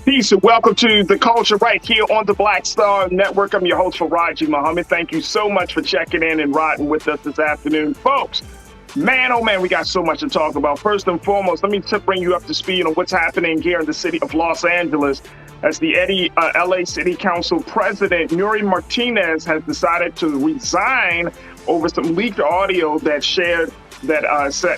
Peace and welcome to The Culture right here on the Black Star Network. I'm your host, Faraji Muhammad. Thank you so much for checking in and riding with us this afternoon. Folks, man, oh man, we got so much to talk about. First and foremost, let me bring you up to speed on what's happening here in the city of Los Angeles as the LA City Council President Nuri Martinez has decided to resign over some leaked audio that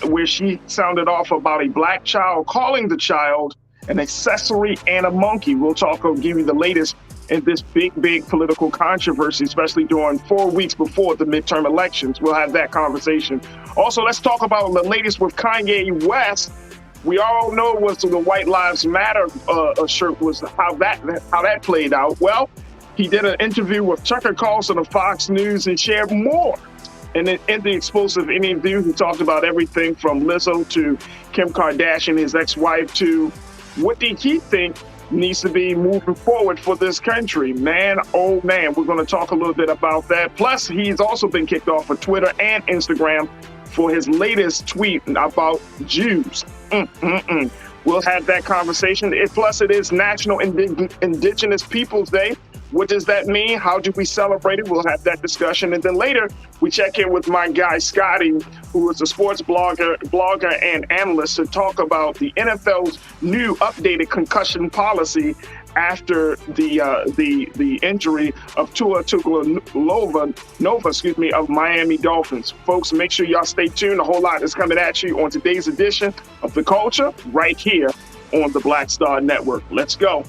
where she sounded off about a black child, calling the child an accessory and a monkey. We'll give you the latest in this big political controversy, especially during 4 weeks before the midterm elections. We'll have that conversation. Also, let's talk about the latest with Kanye West. We all know what the White Lives Matter shirt was, how that played out. Well, he did an interview with Tucker Carlson of Fox News and shared more. And in the explosive interview, he talked about everything from Lizzo to Kim Kardashian, his ex-wife, to what did he think needs to be moving forward for this country? Man, oh man, we're going to talk a little bit about that. Plus, he's also been kicked off of Twitter and Instagram for his latest tweet about Jews. We'll have that conversation. Plus, it is National Indigenous Peoples Day. What does that mean? How do we celebrate it? We'll have that discussion. And then later, we check in with my guy, Scotty, who is a sports blogger and analyst, to talk about the NFL's new updated concussion policy after the injury of Tua Tagovailoa of Miami Dolphins. Folks, make sure y'all stay tuned. A whole lot is coming at you on today's edition of The Culture right here on the Black Star Network. Let's go.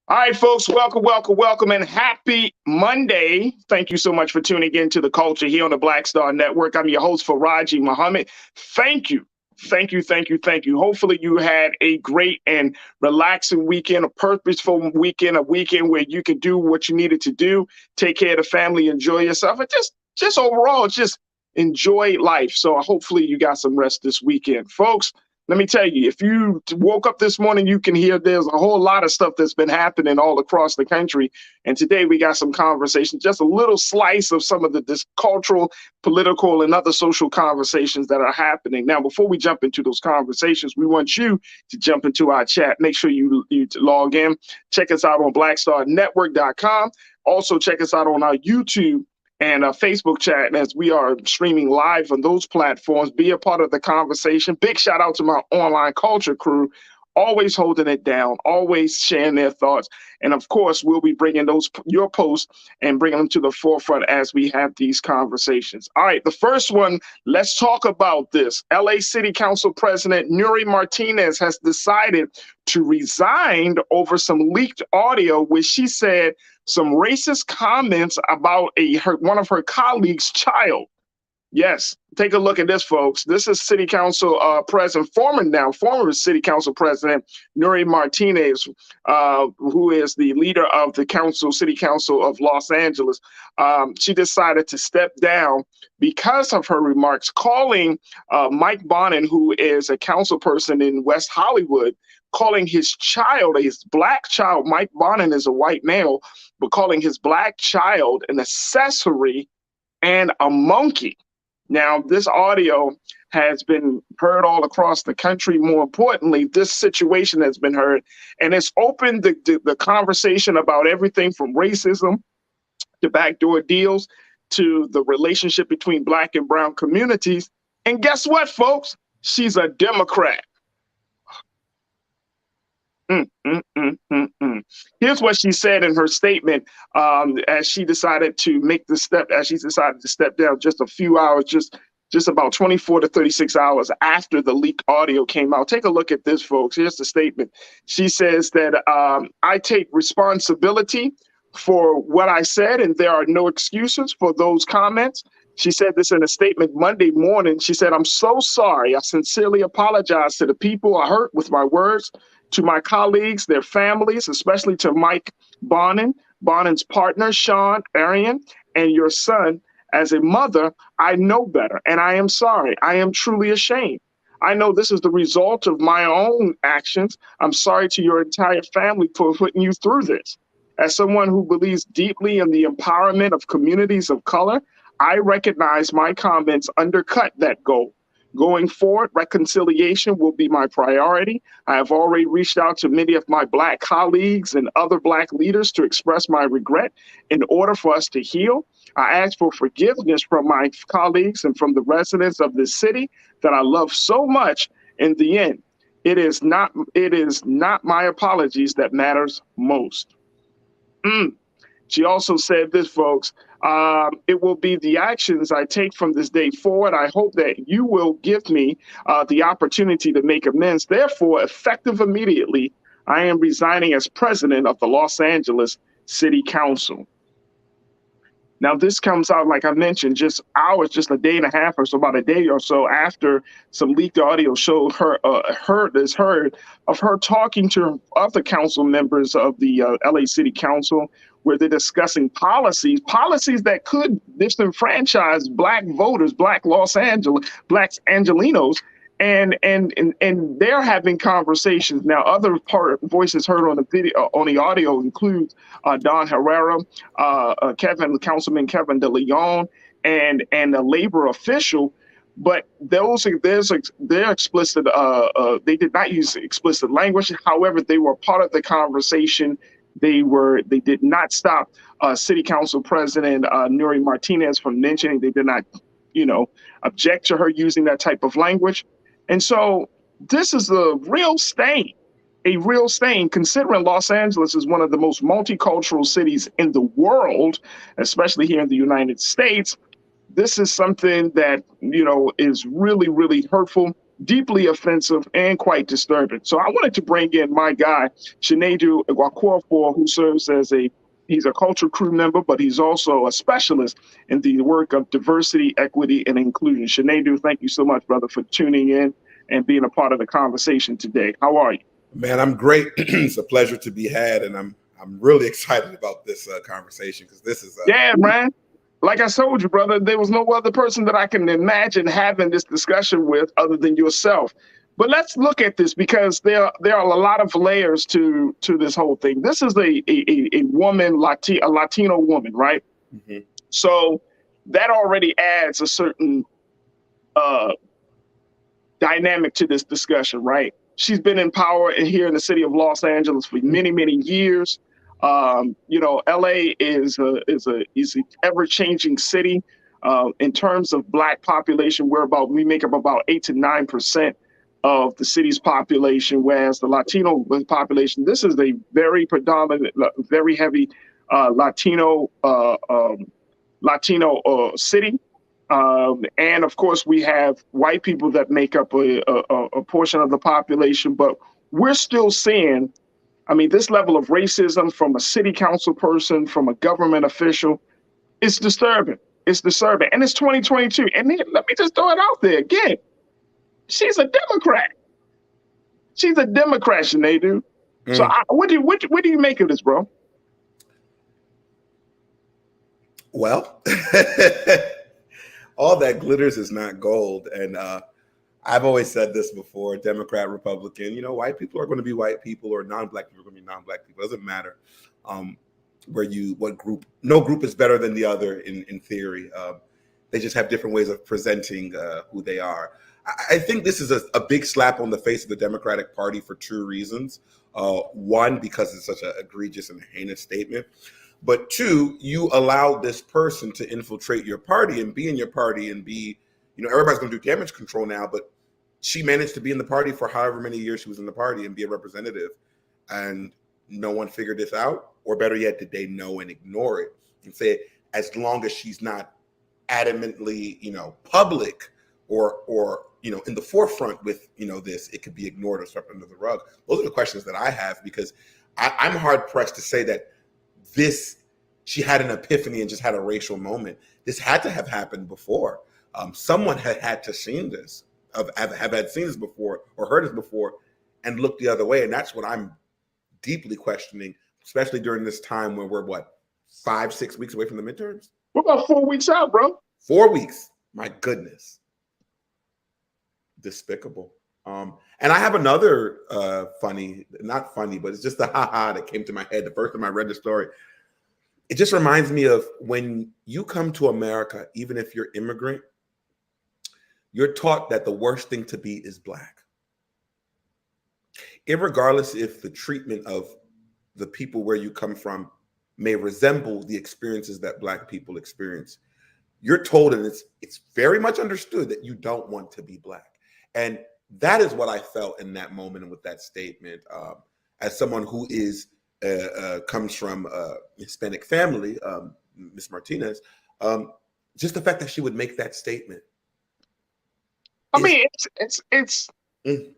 All right, folks, welcome, and happy Monday. Thank you so much for tuning in to The Culture here on the Black Star Network. I'm your host, Faraji Muhammad. Thank you. Hopefully you had a great and relaxing weekend, a purposeful weekend, a weekend where you can do what you needed to do, take care of the family, enjoy yourself, and just overall, just enjoy life. So hopefully you got some rest this weekend. Folks, let me tell you, if you woke up this morning, you can hear there's a whole lot of stuff that's been happening all across the country. And today we got some conversations, just a little slice of some of this cultural, political, and other social conversations that are happening. Now, before we jump into those conversations, we want you to jump into our chat. Make sure you log in. Check us out on blackstarnetwork.com. Also, check us out on our YouTube and Facebook chat as we are streaming live on those platforms. Be a part of the conversation. Big shout out to my online culture crew, always holding it down, always sharing their thoughts. And of course, we'll be bringing your posts and bringing them to the forefront as we have these conversations. All right, the first one, let's talk about this. LA City Council President Nuri Martinez has decided to resign over some leaked audio where she said some racist comments about one of her colleagues' child. Yes, take a look at this, folks. This is City Council President, former City Council President Nuri Martinez, who is the leader of the City Council of Los Angeles. She decided to step down because of her remarks, calling Mike Bonin, who is a council person in West Hollywood, calling his black child, Mike Bonin is a white male, but calling his black child an accessory and a monkey. Now, this audio has been heard all across the country. More importantly, this situation has been heard, and it's opened the conversation about everything from racism to backdoor deals to the relationship between black and brown communities. And guess what, folks? She's a Democrat. Here's what she said in her statement as she decided to step down just a few hours, just about 24 to 36 hours after the leaked audio came out. Take a look at this, folks. Here's the statement. She says that I take responsibility for what I said, and there are no excuses for those comments. She said this in a statement Monday morning. She said, "I'm so sorry. I sincerely apologize to the people I hurt with my words, to my colleagues, their families, especially to Mike Bonin, Bonin's partner, Sean Arian, and your son, As a mother, I know better, and I am sorry. I am truly ashamed. I know this is the result of my own actions. I'm sorry to your entire family for putting you through this. As someone who believes deeply in the empowerment of communities of color, I recognize my comments undercut that goal. Going forward, reconciliation will be my priority. I have already reached out to many of my Black colleagues and other Black leaders to express my regret. In order for us to heal, I ask for forgiveness from my colleagues and from the residents of this city that I love so much. In the end, it is not my apologies that matters most. She also said this, folks. It will be the actions I take from this day forward. I hope that you will give me the opportunity to make amends. Therefore, effective immediately, I am resigning as president of the Los Angeles City Council. Now, this comes out, like I mentioned, just hours, just a day and a half or so, about a day or so after some leaked audio showed her, heard of her talking to other council members of the LA City Council, where they're discussing policies that could disenfranchise Black voters, Black Angelinos, and they're having conversations now. Other voices heard on the video, on the audio, include Don Herrera, Councilman Kevin De Leon, and a labor official. But they're explicit. They did not use explicit language. However, they were part of the conversation. They did not stop City Council President Nuri Martinez from mentioning. They did not, object to her using that type of language. And so this is a real stain, considering Los Angeles is one of the most multicultural cities in the world, especially here in the United States. This is something that, is really, really hurtful, deeply offensive, and quite disturbing. So I wanted to bring in my guy, Shinedu Igwakwuofor, who serves as he's a culture crew member, but he's also a specialist in the work of diversity, equity, and inclusion. Shinedu, thank you so much, brother, for tuning in and being a part of the conversation today. How are you? Man, I'm great. It's a pleasure to be had, and I'm really excited about this conversation, because this is yeah, man. Like I told you, brother, there was no other person that I can imagine having this discussion with other than yourself. But let's look at this, because there are a lot of layers to this whole thing. This is a woman, a Latino woman, right? Mm-hmm. So that already adds a certain dynamic to this discussion, right? She's been in power here in the city of Los Angeles for many, many years. LA is an ever-changing city. In terms of Black population, we make up about 8 to 9% of the city's population, whereas the Latino population, this is a very predominant, very heavy Latino city. And of course, we have white people that make up a portion of the population, but we're still seeing, this level of racism from a city council person, from a government official, it's disturbing. It's disturbing. And it's 2022. And then, let me just throw it out there again. She's a Democrat. She's a Democrat, Shinedu. So what do you make of this, bro? Well, all that glitters is not gold. And I've always said this before, Democrat, Republican, white people are going to be white people, or non-Black people are going to be non-Black people. It doesn't matter what group. No group is better than the other in theory. They just have different ways of presenting who they are. I think this is a big slap on the face of the Democratic Party for two reasons. One, because it's such an egregious and heinous statement. But two, you allowed this person to infiltrate your party and be in your party and be, everybody's going to do damage control now, but she managed to be in the party for however many years she was in the party and be a representative. And no one figured this out, or better yet, did they know and ignore it and say, as long as she's not adamantly, public or in the forefront with, this, it could be ignored or swept under the rug. Those are the questions that I have, because I'm hard pressed to say that she had an epiphany and just had a racial moment. This had to have happened before. Someone had to seen this, have had seen this before or heard this before and looked the other way. And that's what I'm deeply questioning, especially during this time when we're 5-6 weeks away from the midterms. We're about 4 weeks out, bro. 4 weeks. My goodness. Despicable. And I have another funny, not funny, but it's just a ha-ha that came to my head the first time I read the story. It just reminds me of when you come to America, even if you're immigrant, you're taught that the worst thing to be is Black. Irregardless if the treatment of the people where you come from may resemble the experiences that Black people experience, you're told, and it's very much understood, that you don't want to be Black. And that is what I felt in that moment and with that statement. As someone who is comes from a Hispanic family, Miss Martinez, just the fact that she would make that statement. I mean, it's you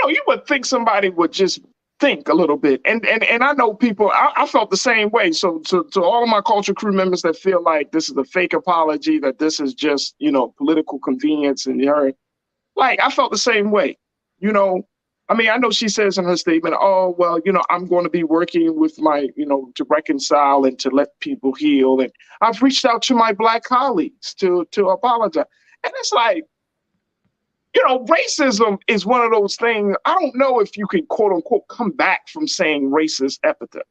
know, you would think somebody would just think a little bit. And I know people, I felt the same way. So to all of my culture crew members that feel like this is a fake apology, that this is just, you know, political convenience, and you're like, I felt the same way. You know, I mean, I know she says in her statement, oh, well, you know, I'm going to be working with my, you know, to reconcile and to let people heal. And I've reached out to my Black colleagues to apologize. And it's like, you know, racism is one of those things. I don't know if you can, quote unquote, come back from saying racist epithet,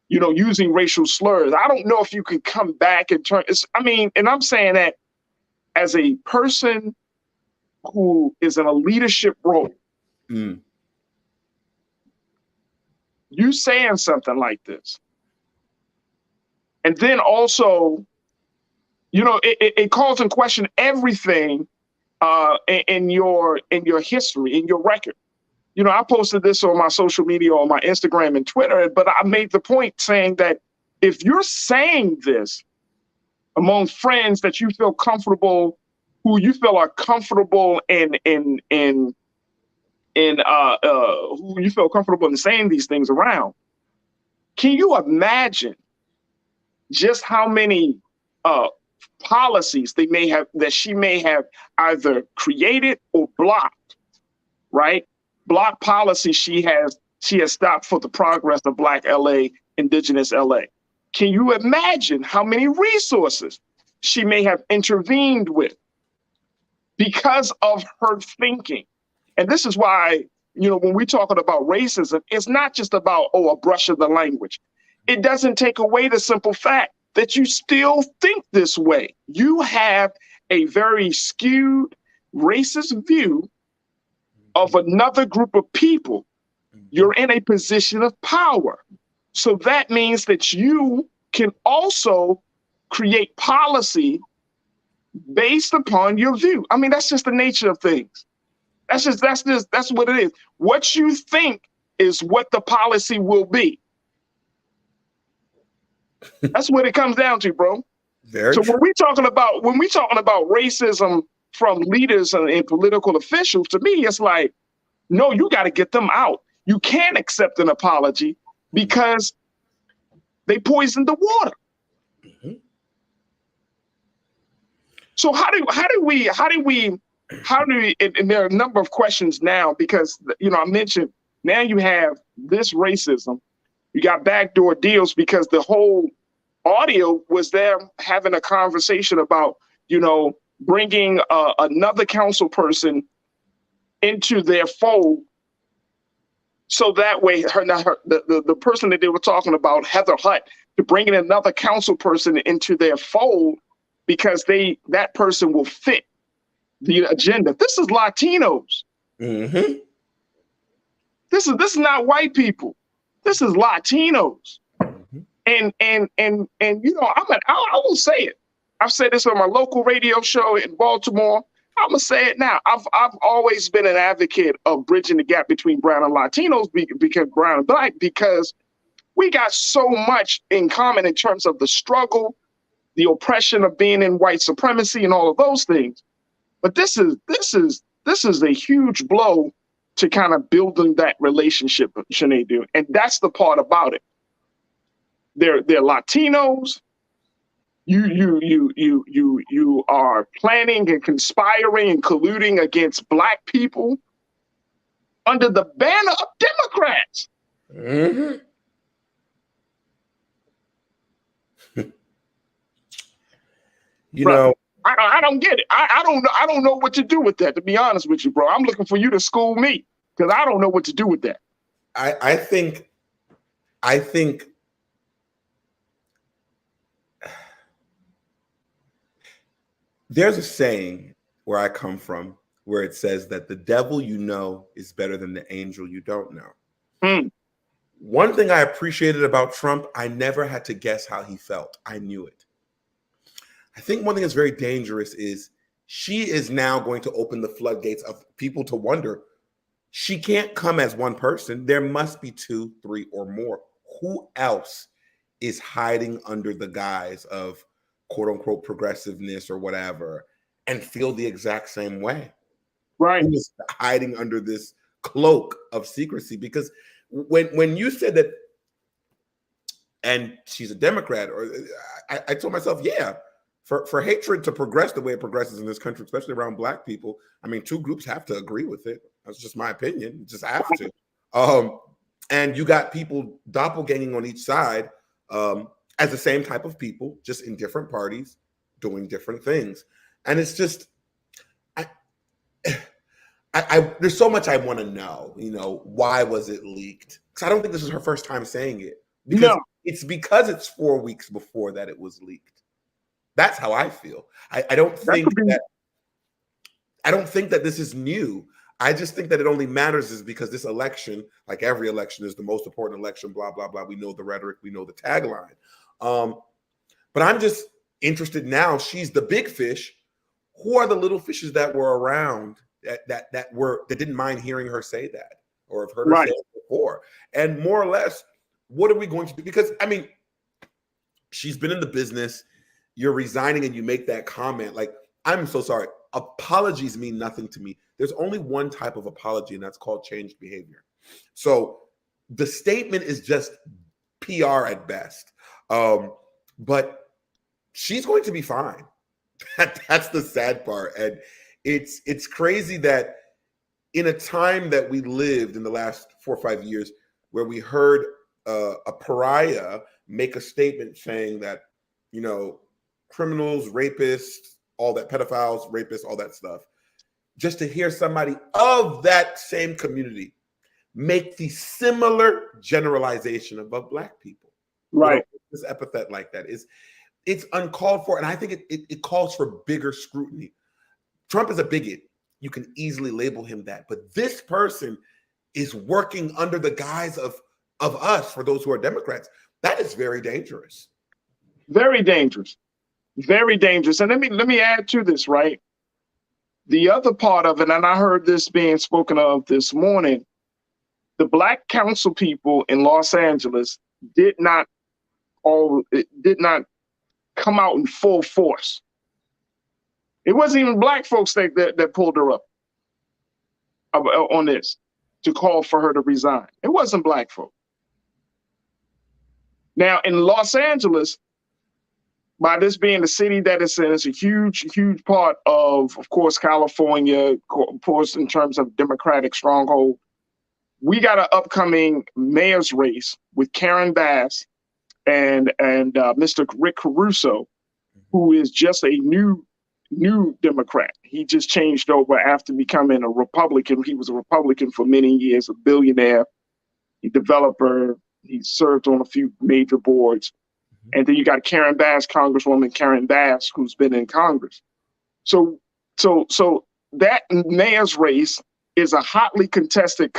you know, using racial slurs. I don't know if you can come back and turn. I mean, and I'm saying that as a person who is in a leadership role, you saying something like this. And then also, you know, it calls in question everything in your history, in your record. You know, I posted this on my social media, on my Instagram and Twitter, but I made the point saying that if you're saying this among friends that you feel comfortable, who you feel are comfortable who you feel comfortable in saying these things around, can you imagine just how many policies that she may have either created or blocked, right? Block policy she has stopped for the progress of Black LA, Indigenous LA. Can you imagine how many resources she may have intervened with because of her thinking? And this is why, you know, when we're talking about racism, it's not just about, oh, a brush of the language. It doesn't take away the simple fact that you still think this way. You have a very skewed racist view of another group of people. You're in a position of power. So that means that you can also create policy based upon your view. I mean, that's just the nature of things. That's what it is. What you think is what the policy will be. That's what it comes down to, bro. Very true. When we talking about racism from leaders and political officials, to me, it's like, no, you got to get them out. You can't accept an apology because they poisoned the water. Mm-hmm. So how do we, and there are a number of questions now, because, you know, I mentioned now you have this racism, you got backdoor deals, because the whole audio was them having a conversation about, you know, bringing another council into their fold. So that way, the person that they were talking about, Heather Hutt, to bring in another council person into their fold because that person will fit the agenda. This is Latinos. Mm-hmm. This is not white people. This is Latinos. Mm-hmm. And you know, I will say it. I've said this on my local radio show in Baltimore. I'm gonna say it now. I've always been an advocate of bridging the gap between brown and Latinos, because brown and Black, because we got so much in common in terms of the struggle, the oppression of being in white supremacy, and all of those things. But this is a huge blow to kind of building that relationship, Sinead, and that's the part about it. They're Latinos. You are planning and conspiring and colluding against Black people under the banner of Democrats. Mm-hmm. You Bro, know, I don't get it. I don't know what to do with that, to be honest with you, bro. I'm looking for you to school me because I don't know what to do with that. I think there's a saying where I come from where it says that the devil you know is better than the angel you don't know. Mm. One thing I appreciated about Trump, I never had to guess how he felt. I knew it. I think one thing that's very dangerous is she is now going to open the floodgates of people to wonder. She can't come as one person. There must be 2, 3, or more. Who else is hiding under the guise of quote unquote progressiveness or whatever and feel the exact same way? Right. Who is hiding under this cloak of secrecy? Because when you said that, and she's a Democrat, or I told myself, yeah, for hatred to progress the way it progresses in this country, especially around Black people, I mean, 2 groups have to agree with it. That's just my opinion. You just have to. And you got people doppelganging on each side as the same type of people, just in different parties, doing different things. And it's just, there's so much I want to know. You know, why was it leaked? Because I don't think this is her first time saying it. Because it's 4 weeks before that it was leaked. That's how I feel. I don't think that this is new. I just think that it only matters is because this election, like every election, is the most important election, blah, blah, blah. We know the rhetoric, we know the tagline. But I'm just interested now. She's the big fish. Who are the little fishes that were around that didn't mind hearing her say that or have heard her say it before? And more or less, what are we going to do? Because, I mean, she's been in the business. You're resigning and you make that comment. Like, I'm so sorry. Apologies mean nothing to me. There's only one type of apology, and that's called changed behavior. So the statement is just PR at best. But she's going to be fine. That's the sad part. And it's crazy that in a time that we lived in the last 4 or 5 years where we heard a pariah make a statement saying that, you know, criminals, rapists, all that, pedophiles, rapists, all that stuff, just to hear somebody of that same community make the similar generalization about Black people. Right. You know, this epithet like that it's uncalled for. And I think it calls for bigger scrutiny. Trump is a bigot. You can easily label him that. But this person is working under the guise of us, for those who are Democrats. That is very dangerous. Very dangerous. Very dangerous. And let me add to this, right? The other part of it, and I heard this being spoken of this morning, the Black council people in Los Angeles did not come out in full force. It wasn't even Black folks that pulled her up on this to call for her to resign. It wasn't Black folk. Now, in Los Angeles, by this being the city that it's in, it's a huge, huge part of course, California, of course, in terms of Democratic stronghold. We got an upcoming mayor's race with Karen Bass and Mr. Rick Caruso, who is just a new Democrat. He just changed over after becoming a Republican. He was a Republican for many years, a billionaire, a developer. He served on a few major boards. And then you got Karen Bass, Congresswoman Karen Bass, who's been in Congress. So that mayor's race is a hotly contested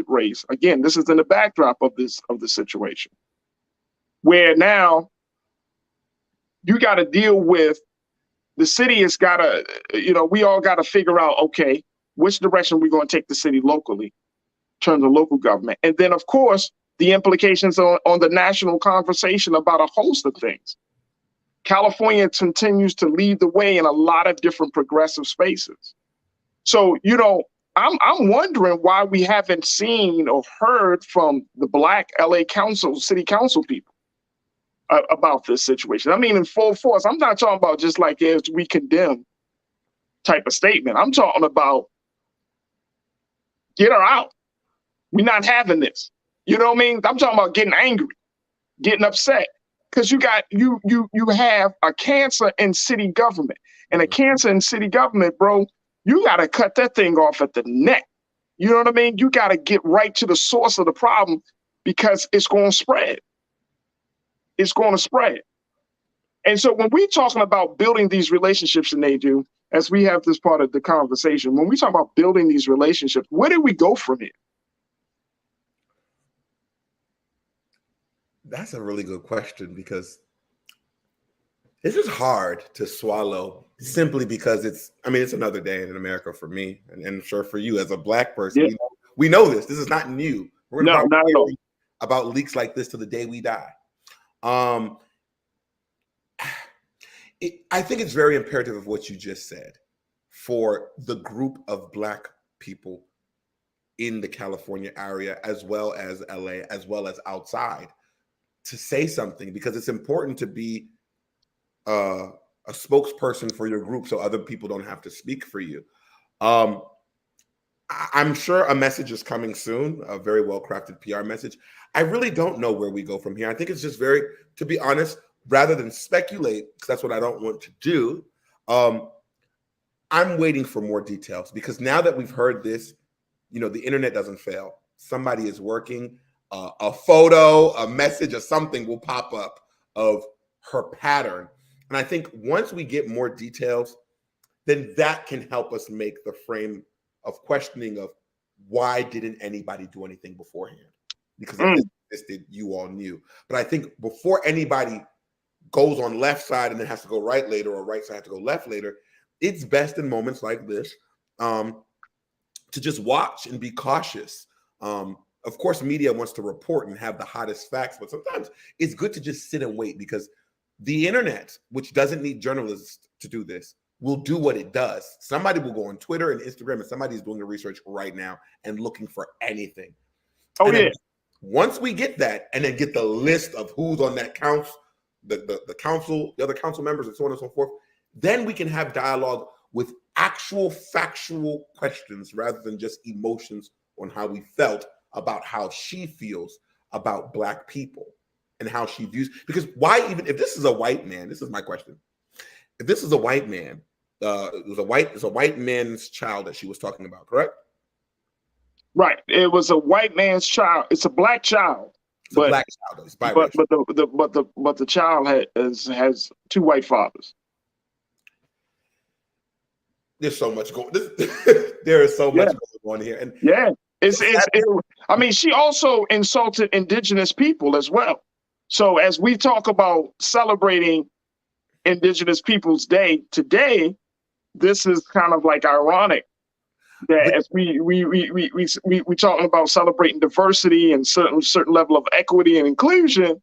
race. Again, this is in the backdrop of the situation, where now you got to deal with the city has got to, we all got to figure out, okay, which direction we're going to take the city locally in terms of local government. And then, of course, the implications on the national conversation about a host of things. California continues to lead the way in a lot of different progressive spaces. So, I'm wondering why we haven't seen or heard from the Black LA City Council people about this situation. I mean, in full force. I'm not talking about just like, yes, we condemn type of statement. I'm talking about get her out. We're not having this. You know what I mean? I'm talking about getting angry, getting upset. Because you have a cancer in city government. And a cancer in city government, bro, you got to cut that thing off at the neck. You know what I mean? You got to get right to the source of the problem because it's going to spread. It's going to spread. And so when we're talking about building these relationships, and they do, as we have this part of the conversation, when we talk about building these relationships, where do we go from here? That's a really good question, because this is hard to swallow, simply because it's another day in America for me, and I'm sure for you as a Black person. Yeah. We know this. This is not new. We're going to not at all. about leaks like this to the day we die. I think it's very imperative of what you just said for the group of Black people in the California area, as well as LA, as well as outside, to say something, because it's important to be a spokesperson for your group so other people don't have to speak for you. I'm sure a message is coming soon, a very well-crafted PR message. I really don't know where we go from here. I think it's just to be honest, rather than speculate, because that's what I don't want to do, I'm waiting for more details, because now that we've heard this, the internet doesn't fail. Somebody is working, a photo, a message, or something will pop up of her pattern. And I think once we get more details, then that can help us make the frame of questioning of why didn't anybody do anything beforehand? Because if this existed, you all knew. But I think before anybody goes on left side and then has to go right later, or right side has to go left later, it's best in moments like this to just watch and be cautious. Of course, media wants to report and have the hottest facts, but sometimes it's good to just sit and wait, because the internet, which doesn't need journalists to do this, will do what it does. Somebody will go on Twitter and Instagram, and somebody's doing the research right now and looking for anything. Oh, yeah. Once we get that, and then get the list of who's on that council, the council, the other council members, and so on and so forth, then we can have dialogue with actual factual questions rather than just emotions on how we felt about how she feels about Black people and how she views. Because why, even if this is a white man, this is my question. If this is a white man, it's a white man's child that she was talking about, correct? Right. It was a white man's child. It's a Black child. It's a Black child. It's biracial. But the child has two white fathers. There's so much going. There is so much going on here, and she also insulted Indigenous people as well. So as we talk about celebrating Indigenous Peoples Day today, this is kind of like ironic that as we talking about celebrating diversity and certain level of equity and inclusion,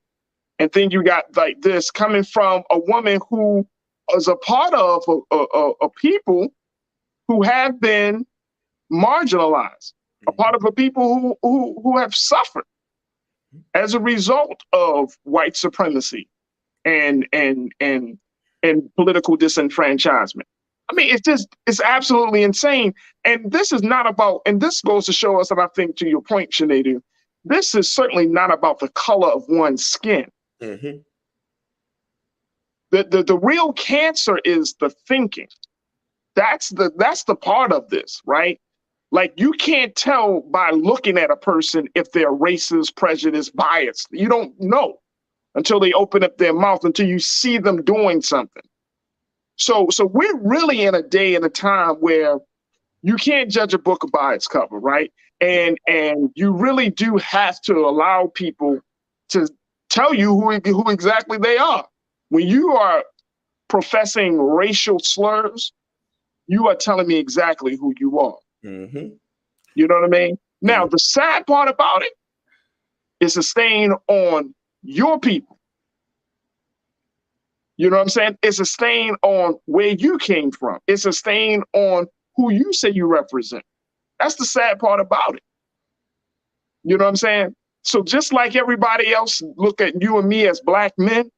and then you got like this coming from a woman who is a part of a people who have been marginalized, a part of a people who have suffered as a result of white supremacy and political disenfranchisement. I mean, it's absolutely insane. And this is not about, and this goes to show us, and I think to your point, Sinead, this is certainly not about the color of one's skin. Mm-hmm. The real cancer is the thinking. That's the part of this, right? Like, you can't tell by looking at a person if they're racist, prejudiced, biased. You don't know until they open up their mouth, until you see them doing something. So we're really in a day and a time where you can't judge a book by its cover, right? And you really do have to allow people to tell you who exactly they are. When you are professing racial slurs, you are telling me exactly who you are. Mm-hmm. You know what I mean? Now, the sad part about it is a stain on your people. You know what I'm saying? It's a stain on where you came from. It's a stain on who you say you represent. That's the sad part about it. You know what I'm saying? So just like everybody else look at you and me as Black men,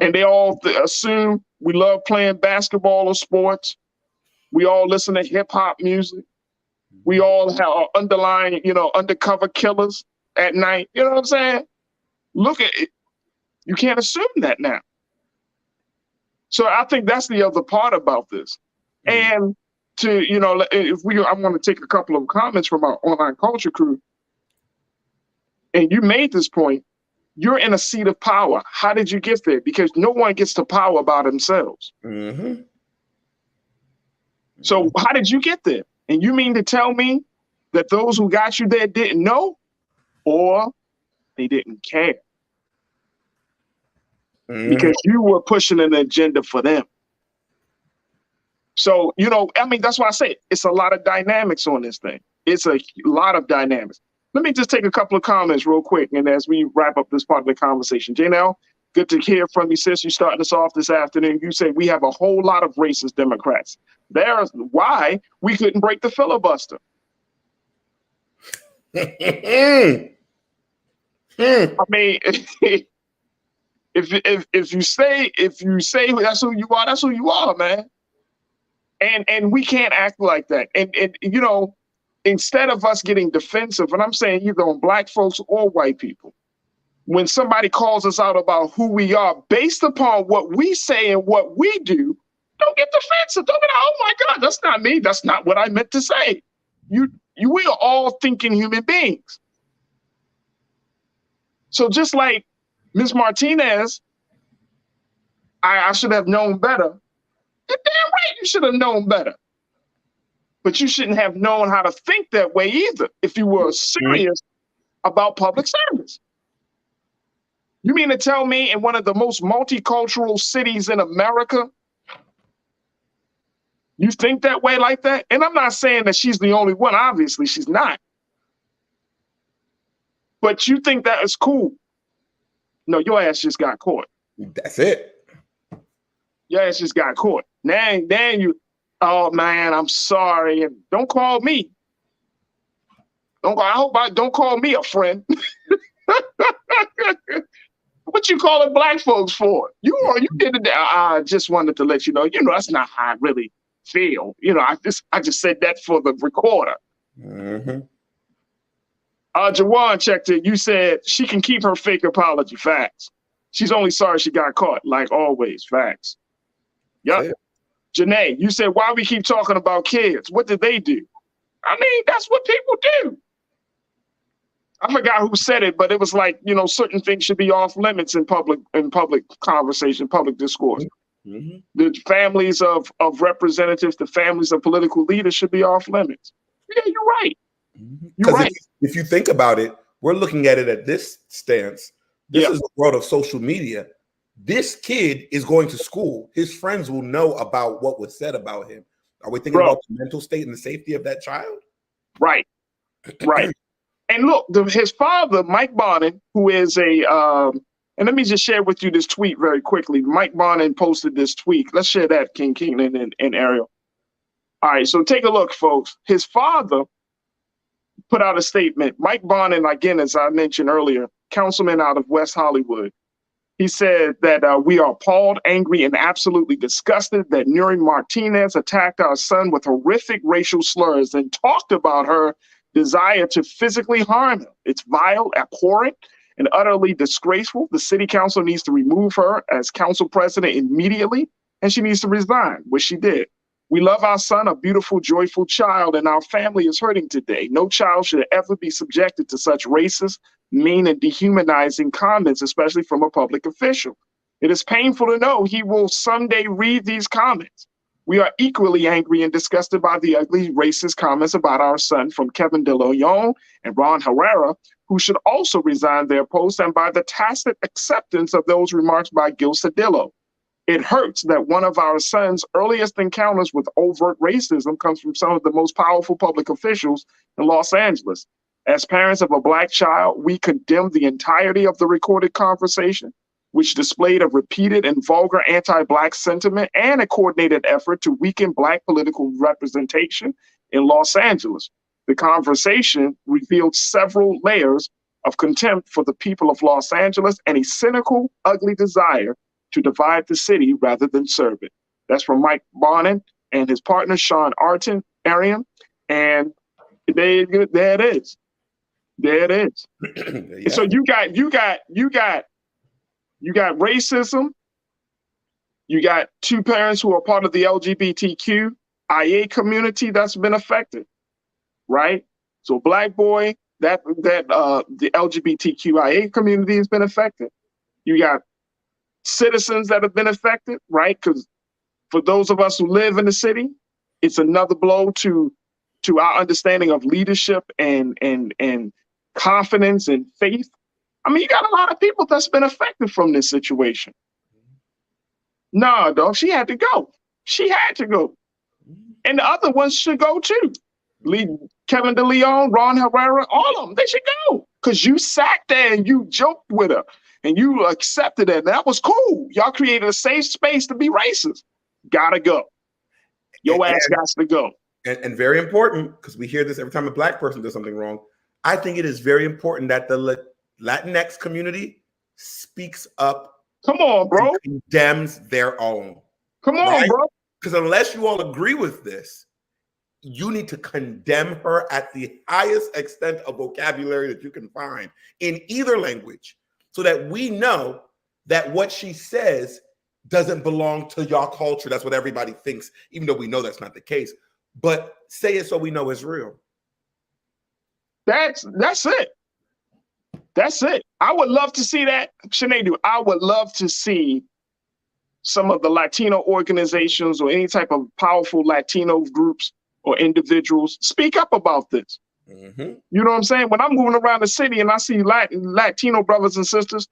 and they all assume we love playing basketball or sports, we all listen to hip hop music, we all have underlying, undercover killers at night. You know what I'm saying? Look at it. You can't assume that now. So I think that's the other part about this. And to, you know, I want to take a couple of comments from our online culture crew. And you made this point. You're in a seat of power. How did you get there? Because no one gets to power by themselves. So how did you get there? And you mean to tell me that those who got you there didn't know, or they didn't care? Because you were pushing an agenda for them. So, you know, I mean, that's why I say it's a lot of dynamics on this thing. It's a lot of dynamics. Let me just take a couple of comments real quick, and as we wrap up this part of the conversation. Janelle, good to hear from you, sis. You're starting us off this afternoon. You say we have a whole lot of racist Democrats. There's why we couldn't break the filibuster. I mean, if you say that's who you are, man. And we can't act like that. And you know, instead of us getting defensive, and I'm saying either on black folks or white people, when somebody calls us out about who we are based upon what we say and what we do, don't get defensive. Don't be like, oh my God, that's not me. That's not what I meant to say. We are all thinking human beings. So just like Ms. Martinez, I should have known better. You're damn right you should have known better. But you shouldn't have known how to think that way either if you were serious about public service. You mean to tell me in one of the most multicultural cities in America, you think that way like that? And I'm not saying that she's the only one. Obviously, she's not. But you think that is cool. No, your ass just got caught. That's it. Your ass just got caught. Now you, oh man, I'm sorry. And don't call me. Don't call me a friend. What you calling black folks for? You did it. I just wanted to let you know, that's not how I really feel. I just said that for the recorder. Jawan checked it. You said she can keep her fake apology. Facts. She's only sorry she got caught, like always. Facts. Yep. Janae, you said, why we keep talking about kids? What did they do? I mean, that's what people do. I forgot who said it, but it was like, certain things should be off limits in public conversation, public discourse. The families of representatives, the families of political leaders should be off limits. Yeah, you're right. You're right. If you think about it, we're looking at it at this stance. This is the world of social media. This kid is going to school. His friends will know about what was said about him. Are we thinking about the mental state and the safety of that child? Right. And look, his father, Mike Bonin, who is and let me just share with you this tweet very quickly. Mike Bonin posted this tweet. Let's share that, King and Ariel. All right, so take a look, folks. His father put out a statement. Mike Bonin, again, as I mentioned earlier, councilman out of West Hollywood. He said that we are appalled, angry, and absolutely disgusted that Nuri Martinez attacked our son with horrific racial slurs and talked about her desire to physically harm him. It's vile, abhorrent, and utterly disgraceful. The city council needs to remove her as council president immediately, and she needs to resign, which she did. We love our son, a beautiful, joyful child, and our family is hurting today. No child should ever be subjected to such racist, mean, and dehumanizing comments, especially from a public official. It is painful to know he will someday read these comments. We are equally angry and disgusted by the ugly racist comments about our son from Kevin De Leon and Ron Herrera, who should also resign their posts, and by the tacit acceptance of those remarks by Gil Cedillo. It hurts that one of our son's earliest encounters with overt racism comes from some of the most powerful public officials in Los Angeles. As parents of a Black child, we condemn the entirety of the recorded conversation, which displayed a repeated and vulgar anti-Black sentiment and a coordinated effort to weaken Black political representation in Los Angeles. The conversation revealed several layers of contempt for the people of Los Angeles and a cynical, ugly desire to divide the city rather than serve it. That's from Mike Bonin and his partner, Sean Arian. And there it is. There it is. So you got You got racism. You got two parents who are part of the LGBTQIA community that's been affected, right? So Black boy, the LGBTQIA community has been affected. You got citizens that have been affected, right? Because for those of us who live in the city, it's another blow to our understanding of leadership and confidence and faith. I mean, you got a lot of people that's been affected from this situation. No, dog, she had to go. She had to go. And the other ones should go too. Kevin DeLeon, Ron Herrera, all of them, they should go. Because you sat there and you joked with her and you accepted it. And that was cool. Y'all created a safe space to be racist. Gotta go. Your ass got to go. And very important, because we hear this every time a Black person does something wrong. I think it is very important that the Latinx community speaks up. Come on, bro. Condemns their own. Come on, bro. Because unless you all agree with this, you need to condemn her at the highest extent of vocabulary that you can find in either language, so that we know that what she says doesn't belong to y'all culture. That's what everybody thinks, even though we know that's not the case. But say it so we know it's real. That's it. That's it. I would love to see that. Sinead, I would love to see some of the Latino organizations or any type of powerful Latino groups or individuals speak up about this. Mm-hmm. You know what I'm saying? When I'm moving around the city and I see Latino brothers and sisters,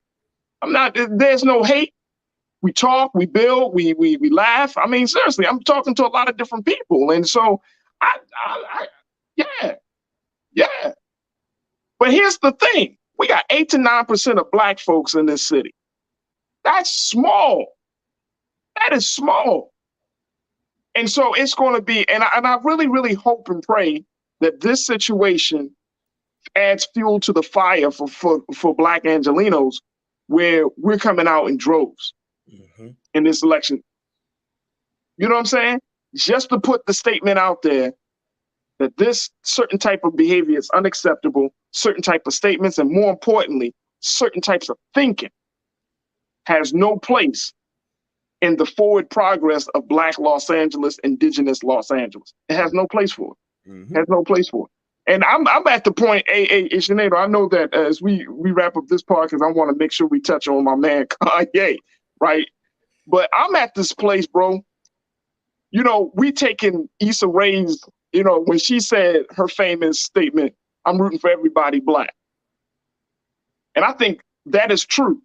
there's no hate. We talk, we build, we laugh. I mean, seriously, I'm talking to a lot of different people. And so yeah. But here's the thing. We got 8 to 9% of Black folks in this city. That's small. That is small. And so it's going to be, and I really, really hope and pray that this situation adds fuel to the fire for Black Angelenos, where we're coming out in droves in this election. You know what I'm saying? Just to put the statement out there that this certain type of behavior is unacceptable, certain type of statements, and more importantly, certain types of thinking has no place in the forward progress of Black Los Angeles, Indigenous Los Angeles. It has no place for it. Has no place for it. And I'm at the point, Sinead, I know that as we wrap up this part, because I want to make sure we touch on my man Kanye, right? But I'm at this place, bro. You know, we taking Issa Rae's, you know, when she said her famous statement, I'm rooting for everybody Black. And I think that is true.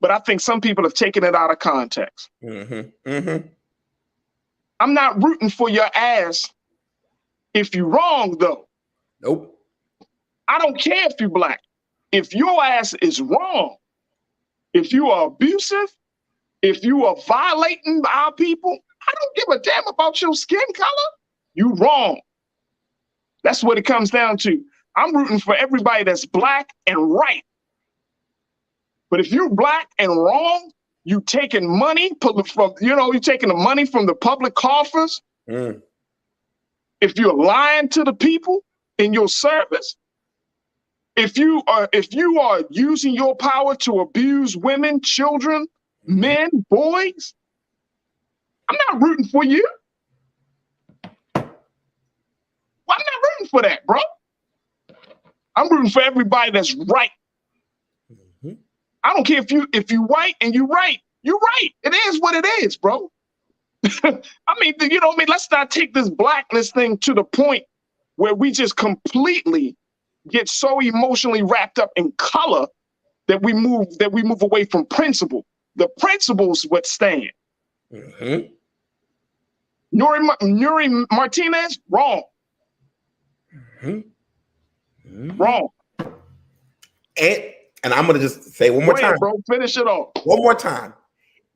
But I think some people have taken it out of context. I'm not rooting for your ass if you're wrong, though. Nope. I don't care if you're Black. If your ass is wrong, if you are abusive, if you are violating our people, I don't give a damn about your skin color. You wrong. That's what it comes down to. I'm rooting for everybody that's Black and right. But if you're Black and wrong, you taking money from, you're taking the money from the public coffers. If you're lying to the people in your service, if you are using your power to abuse women, children, men, boys, I'm not rooting for you. I'm not rooting for that, bro. I'm rooting for everybody that's right. I don't care if you white and you right. You're right. It is what it is, bro. I mean, let's not take this Blackness thing to the point where we just completely get so emotionally wrapped up in color that we move away from principle. The principle's what stand. Nuri Martinez, wrong. Wrong. And I'm going to just say one more time. Bro, finish it off. One more time.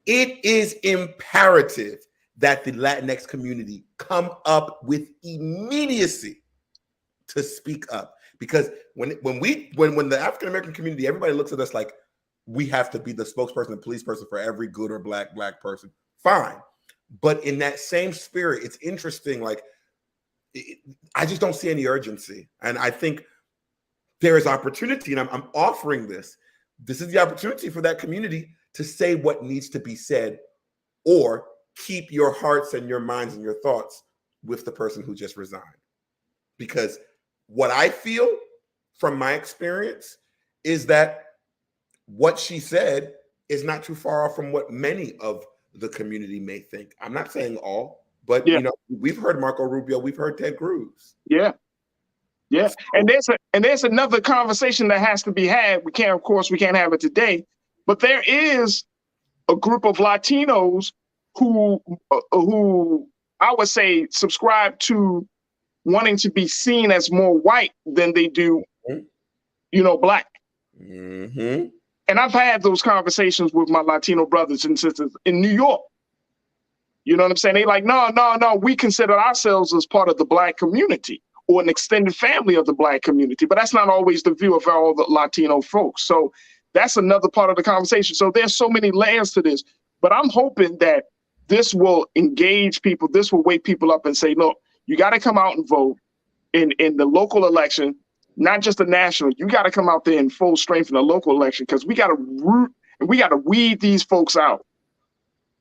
It is imperative that the Latinx community come up with immediacy to speak up. Because when the African American community, everybody looks at us like we have to be the spokesperson and police person for every good or black person. Fine. But in that same spirit, it's interesting. Like, I just don't see any urgency. And I think there is opportunity, and I'm offering this. This is the opportunity for that community to say what needs to be said, or keep your hearts and your minds and your thoughts with the person who just resigned. Because what I feel from my experience is that what she said is not too far off from what many of the community may think. I'm not saying all, but we've heard Marco Rubio, we've heard Ted Cruz. Yeah. Yeah. And there's another conversation that has to be had. We can't have it today, but there is a group of Latinos who I would say subscribe to wanting to be seen as more white than they do, black. Mm-hmm. And I've had those conversations with my Latino brothers and sisters in New York. You know what I'm saying? They like, no, we consider ourselves as part of the black community or an extended family of the black community. But that's not always the view of all the Latino folks. So that's another part of the conversation. So there's so many layers to this. But I'm hoping that this will engage people. This will wake people up and say, look, you got to come out and vote in the local election, not just the national. You got to come out there in full strength in the local election, because we got to root and we got to weed these folks out.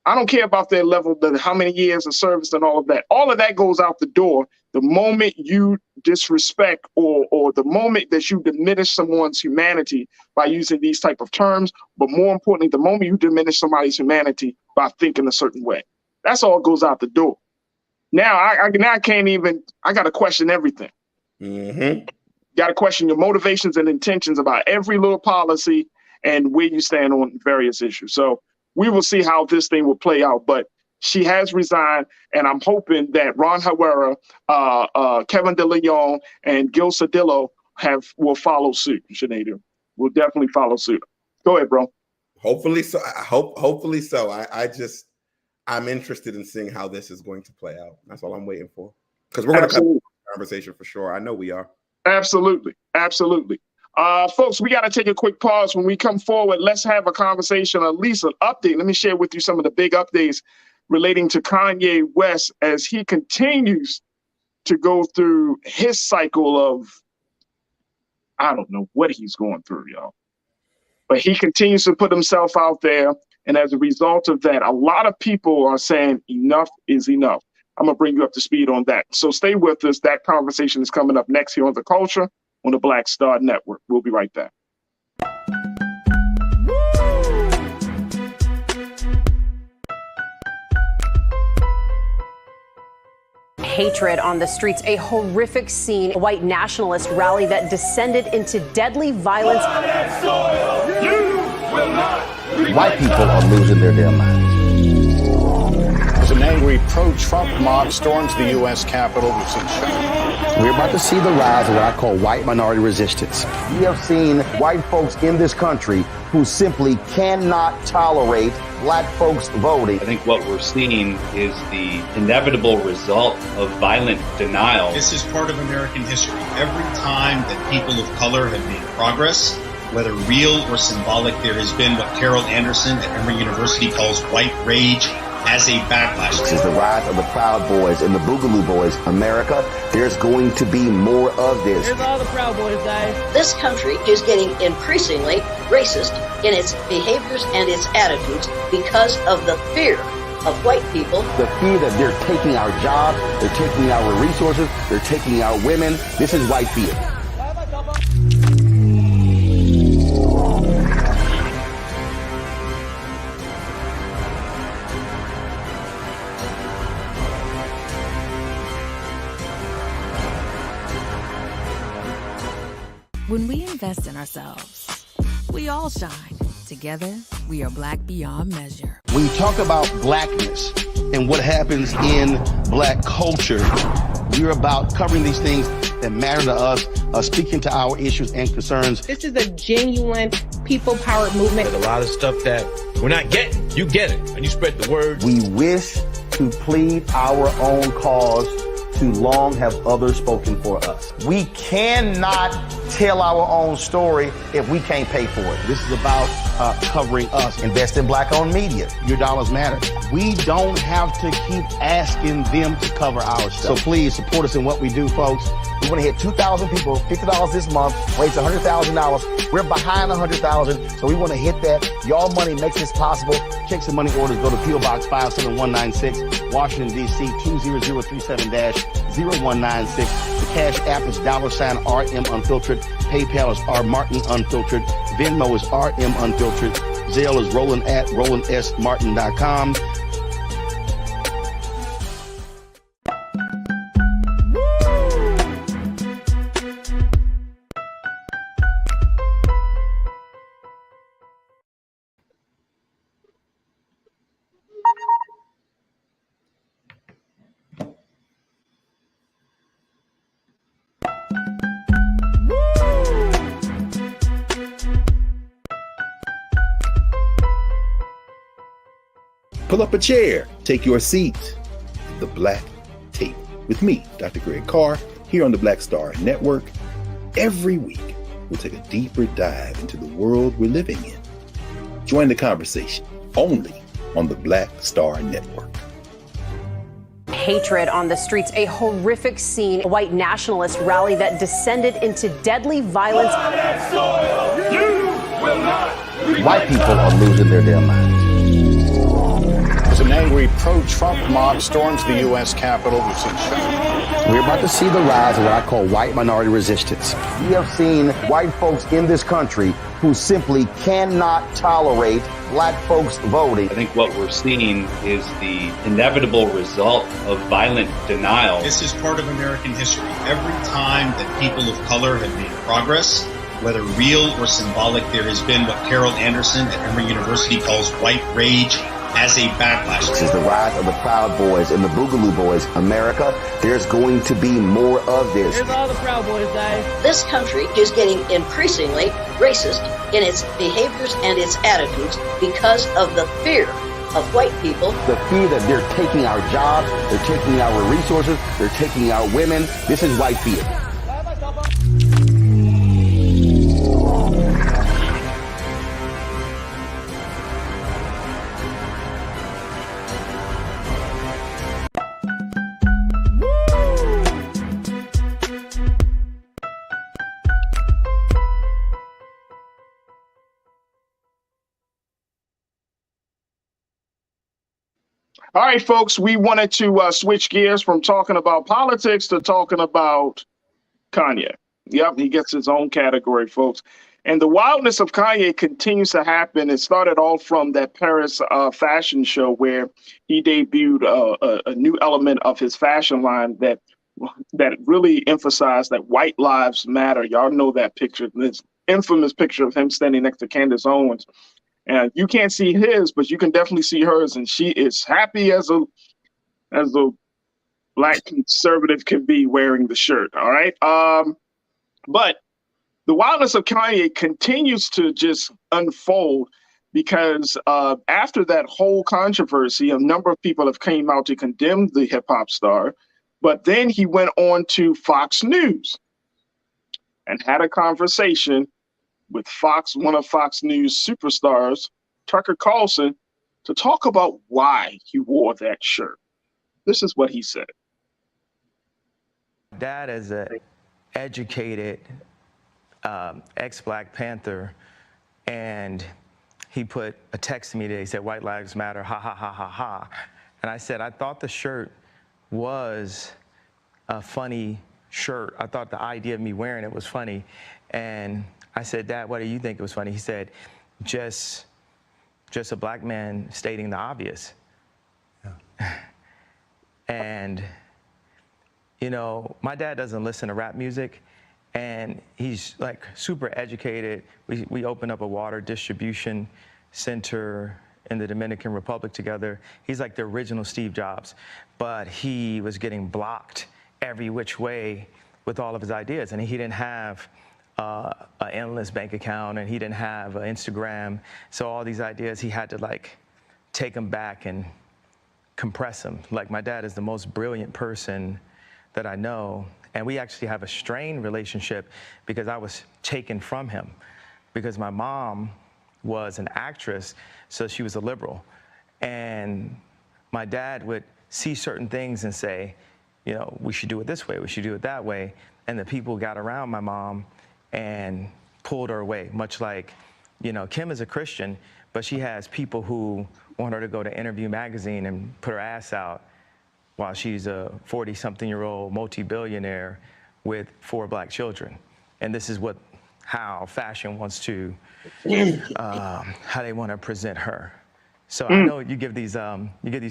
I don't care about their level, how many years of service and all of that. All of that goes out the door the moment you disrespect or the moment that you diminish someone's humanity by using these type of terms. But more importantly, the moment you diminish somebody's humanity by thinking a certain way. That's all goes out the door. Now I can't even, I got to question everything. Mm-hmm. Got to question your motivations and intentions about every little policy and where you stand on various issues. So we will see how this thing will play out. But she has resigned, and I'm hoping that Ron Herrera, Kevin De Leon, and Gil Cedillo will follow suit. Sinead will definitely follow suit. Go ahead, bro. Hopefully so. Hopefully so. I'm interested in seeing how this is going to play out. That's all I'm waiting for. Because we're going to have a conversation for sure. I know we are. Absolutely. Folks, we got to take a quick pause. When we come forward, let's have a conversation, at least an update. Let me share with you some of the big updates relating to Kanye West as he continues to go through his cycle of, I don't know what he's going through, y'all. But he continues to put himself out there. And as a result of that, a lot of people are saying enough is enough. I'm going to bring you up to speed on that. So stay with us. That conversation is coming up next here on The Culture on the Black Star Network. We'll be right back. Hatred on the streets, a horrific scene, a white nationalist rally that descended into deadly violence. White people are losing their damn minds. As an angry pro-Trump mob storms the U.S. Capitol, we've seen shots. We're about to see the rise of what I call white minority resistance. We have seen white folks in this country who simply cannot tolerate black folks voting. I think what we're seeing is the inevitable result of violent denial. This is part of American history. Every time that people of color have made progress, whether real or symbolic, there has been what Carol Anderson at Emory University calls white rage as a backlash. This is the rise of the Proud Boys and the Boogaloo Boys. America, there's going to be more of this. Here's all the Proud Boys, guys. This country is getting increasingly racist in its behaviors and its attitudes because of the fear of white people. The fear that they're taking our jobs, they're taking our resources, they're taking our women. This is white fear. When we invest in ourselves, we all shine. Together, we are black beyond measure. When you talk about blackness and what happens in black culture, we're about covering these things that matter to us, speaking to our issues and concerns. This is a genuine people-powered movement. There's a lot of stuff that we're not getting. You get it, and you spread the word. We wish to plead our own cause too long have others spoken for us. We cannot tell our own story if we can't pay for it. This is about covering us. Invest in black-owned media. Your dollars matter. We don't have to keep asking them to cover our stuff. So please support us in what we do, folks. We want to hit 2,000 people, $50 this month, raise $100,000. We're behind 100,000, so we want to hit that. Y'all money makes this possible. Checks and money orders go to P.O. Box 57196, Washington, D.C. 20037-0196. The Cash App is $RM Unfiltered. PayPal is R Martin Unfiltered. Venmo is RM Unfiltered. Zelle is Roland at RolandSMartin.com. Pull up a chair, take your seat. The Black Tape with me, Dr. Greg Carr, here on the Black Star Network. Every week, we'll take a deeper dive into the world we're living in. Join the conversation only on the Black Star Network. Hatred on the streets, a horrific scene, a white nationalist rally that descended into deadly violence. White people are losing their damn minds. As an angry pro-Trump mob storms the U.S. Capitol, we've seen shootings. We're about to see the rise of what I call white minority resistance. We have seen white folks in this country who simply cannot tolerate black folks voting. I think what we're seeing is the inevitable result of violent denial. This is part of American history. Every time that people of color have made progress, whether real or symbolic, there has been what Carol Anderson at Emory University calls white rage as a backlash. This is the rise of the Proud Boys and the Boogaloo Boys. America, there's going to be more of this. Here's all the Proud Boys, guys. This country is getting increasingly racist in its behaviors and its attitudes because of the fear of white people. The fear that they're taking our jobs, they're taking our resources, they're taking our women. This is white fear. All right, folks, we wanted to switch gears from talking about politics to talking about Kanye. Yep, he gets his own category, folks. And the wildness of Kanye continues to happen. It started all from that Paris fashion show where he debuted a new element of his fashion line that really emphasized that white lives matter. Y'all know that picture, this infamous picture of him standing next to Candace Owens. And you can't see his, but you can definitely see hers, and she is happy as a black conservative can be wearing the shirt. All right. But the wildness of Kanye continues to just unfold because after that whole controversy, a number of people have came out to condemn the hip hop star, but then he went on to Fox News and had a conversation with one of Fox News superstars, Tucker Carlson, to talk about why he wore that shirt. This is what he said. Dad is an educated ex-Black Panther, and he put a text to me today. He said, "White lives matter, ha, ha, ha, ha, ha." And I said, I thought the shirt was a funny shirt. I thought the idea of me wearing it was funny. And I said, "Dad, what do you think it was funny?" He said, just a black man stating the obvious. Yeah. And, you know, my dad doesn't listen to rap music, and he's like super educated. We opened up a water distribution center in the Dominican Republic together. He's like the original Steve Jobs, but he was getting blocked every which way with all of his ideas, and he didn't have an endless bank account, and he didn't have an Instagram. So all these ideas, he had to like take them back and compress them. Like, my dad is the most brilliant person that I know, and we actually have a strained relationship because I was taken from him because my mom was an actress, so she was a liberal. And my dad would see certain things and say, you know, we should do it this way, we should do it that way. And the people got around my mom and pulled her away, much like, you know, Kim is a Christian, but she has people who want her to go to Interview magazine and put her ass out while she's a 40-something-year-old multi-billionaire with 4 black children. And this is how fashion wants to, how they want to present her. So I know you give these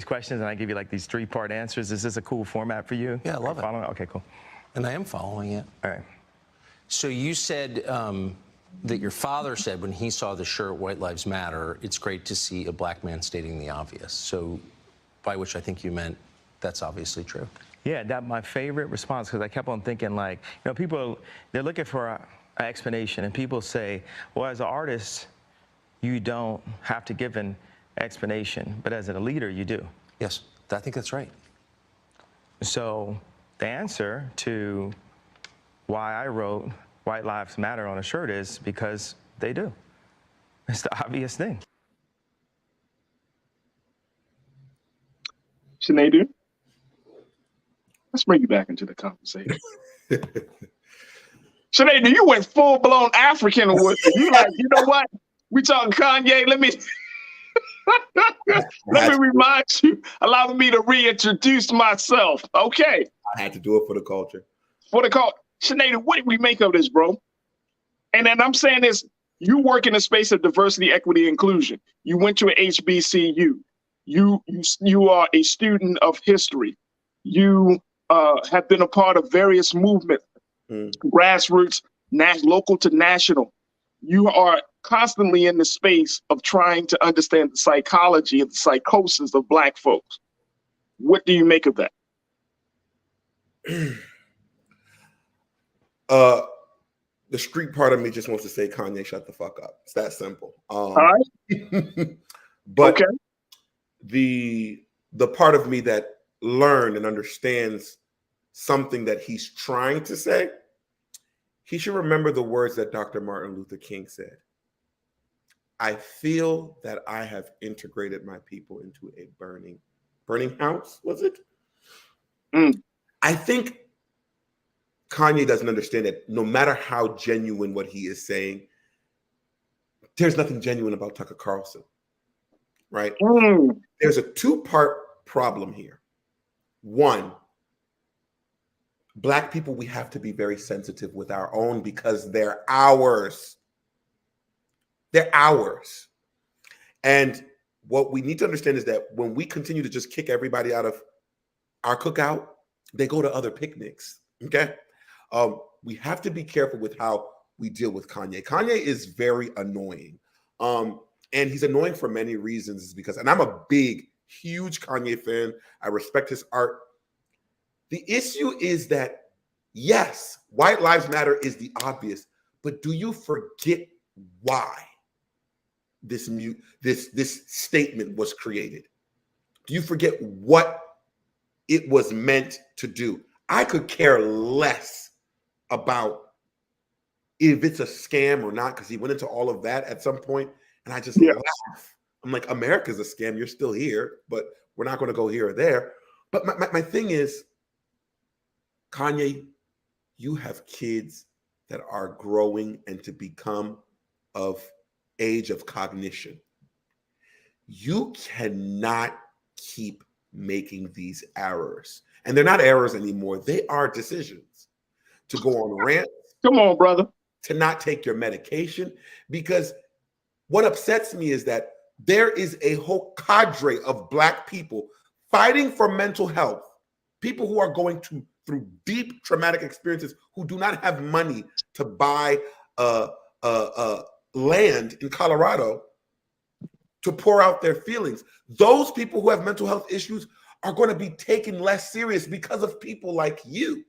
questions and I give you like these 3-part answers. Is this a cool format for you? Yeah, I love it. Okay, cool. And I am following it. All right. So you said that your father said when he saw the shirt, White Lives Matter, it's great to see a black man stating the obvious. So by which I think you meant that's obviously true. Yeah, that's my favorite response, because I kept on thinking, like, you know, people, they're looking for an explanation, and people say, well, as an artist, you don't have to give an explanation, but as a leader, you do. Yes, I think that's right. So the answer to why I wrote White Lives Matter on a shirt is because they do. It's the obvious thing. Sinead, let's bring you back into the conversation. Sinead, you went full-blown African with it. You like, you know what? We talking Kanye. Let me remind you, allow me to reintroduce myself. Okay. I had to do it for the culture. For the culture. Sinead, what did we make of this, bro? And then I'm saying this, you work in the space of diversity, equity, inclusion. You went to an HBCU. You are a student of history. You have been a part of various movements, grassroots, local to national. You are constantly in the space of trying to understand the psychology and the psychosis of Black folks. What do you make of that? The street part of me just wants to say, Kanye, shut the fuck up. It's that simple. All right. But okay. The part of me that learned and understands something that he's trying to say, he should remember the words that Dr. Martin Luther King said. I feel that I have integrated my people into a burning house, was it? I think Kanye doesn't understand that no matter how genuine what he is saying, there's nothing genuine about Tucker Carlson, right? There's a 2-part problem here. One, Black people, we have to be very sensitive with our own because they're ours. They're ours. And what we need to understand is that when we continue to just kick everybody out of our cookout, they go to other picnics, okay? We have to be careful with how we deal with Kanye. Kanye is very annoying. And he's annoying for many reasons and I'm a huge Kanye fan. I respect his art. The issue is that, yes, White Lives Matter is the obvious, but do you forget why this statement was created? Do you forget what it was meant to do? I could care less about if it's a scam or not, because he went into all of that at some point, and I just laugh. I'm like, America's a scam. You're still here, but we're not going to go here or there. But my thing is, Kanye, you have kids that are growing and to become of age of cognition. You cannot keep making these errors. And they're not errors anymore. They are decisions. To go on rants. Come on, brother. To not take your medication. Because what upsets me is that there is a whole cadre of Black people fighting for mental health. People who are going through deep traumatic experiences, who do not have money to buy land in Colorado to pour out their feelings. Those people who have mental health issues are going to be taken less serious because of people like you.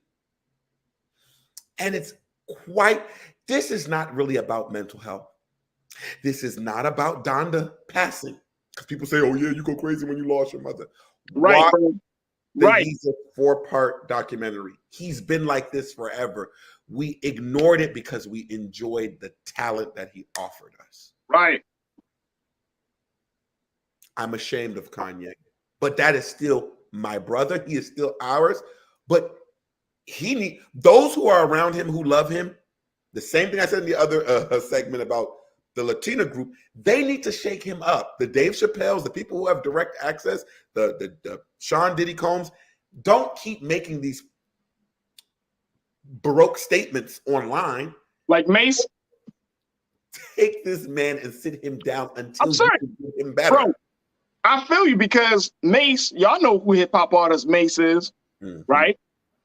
And this is not really about mental health. This is not about Donda passing. Because people say, oh yeah, you go crazy when you lost your mother. Right. Watch the 4-part documentary. He's been like this forever. We ignored it because we enjoyed the talent that he offered us. Right. I'm ashamed of Kanye, but that is still my brother. He is still ours. But those who are around him who love him, the same thing I said in the other segment about the Latina group, they need to shake him up. The Dave Chappelles, the people who have direct access, the Sean Diddy Combs, don't keep making these Baroque statements online. Like Mace? Take this man and sit him down until you can get him better. Bro, I feel you, because Mace, y'all know who hip hop artist Mace is, right?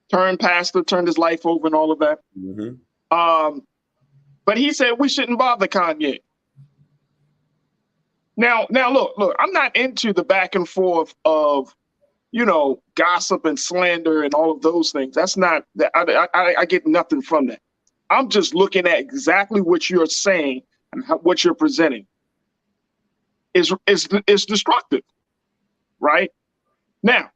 Turned pastor, turned his life over and all of that. But he said we shouldn't bother Kanye. Now look, I'm not into the back and forth of, gossip and slander and all of those things. That's not that. I get nothing from that. I'm just looking at exactly what you're saying and what you're presenting is destructive, right? Now,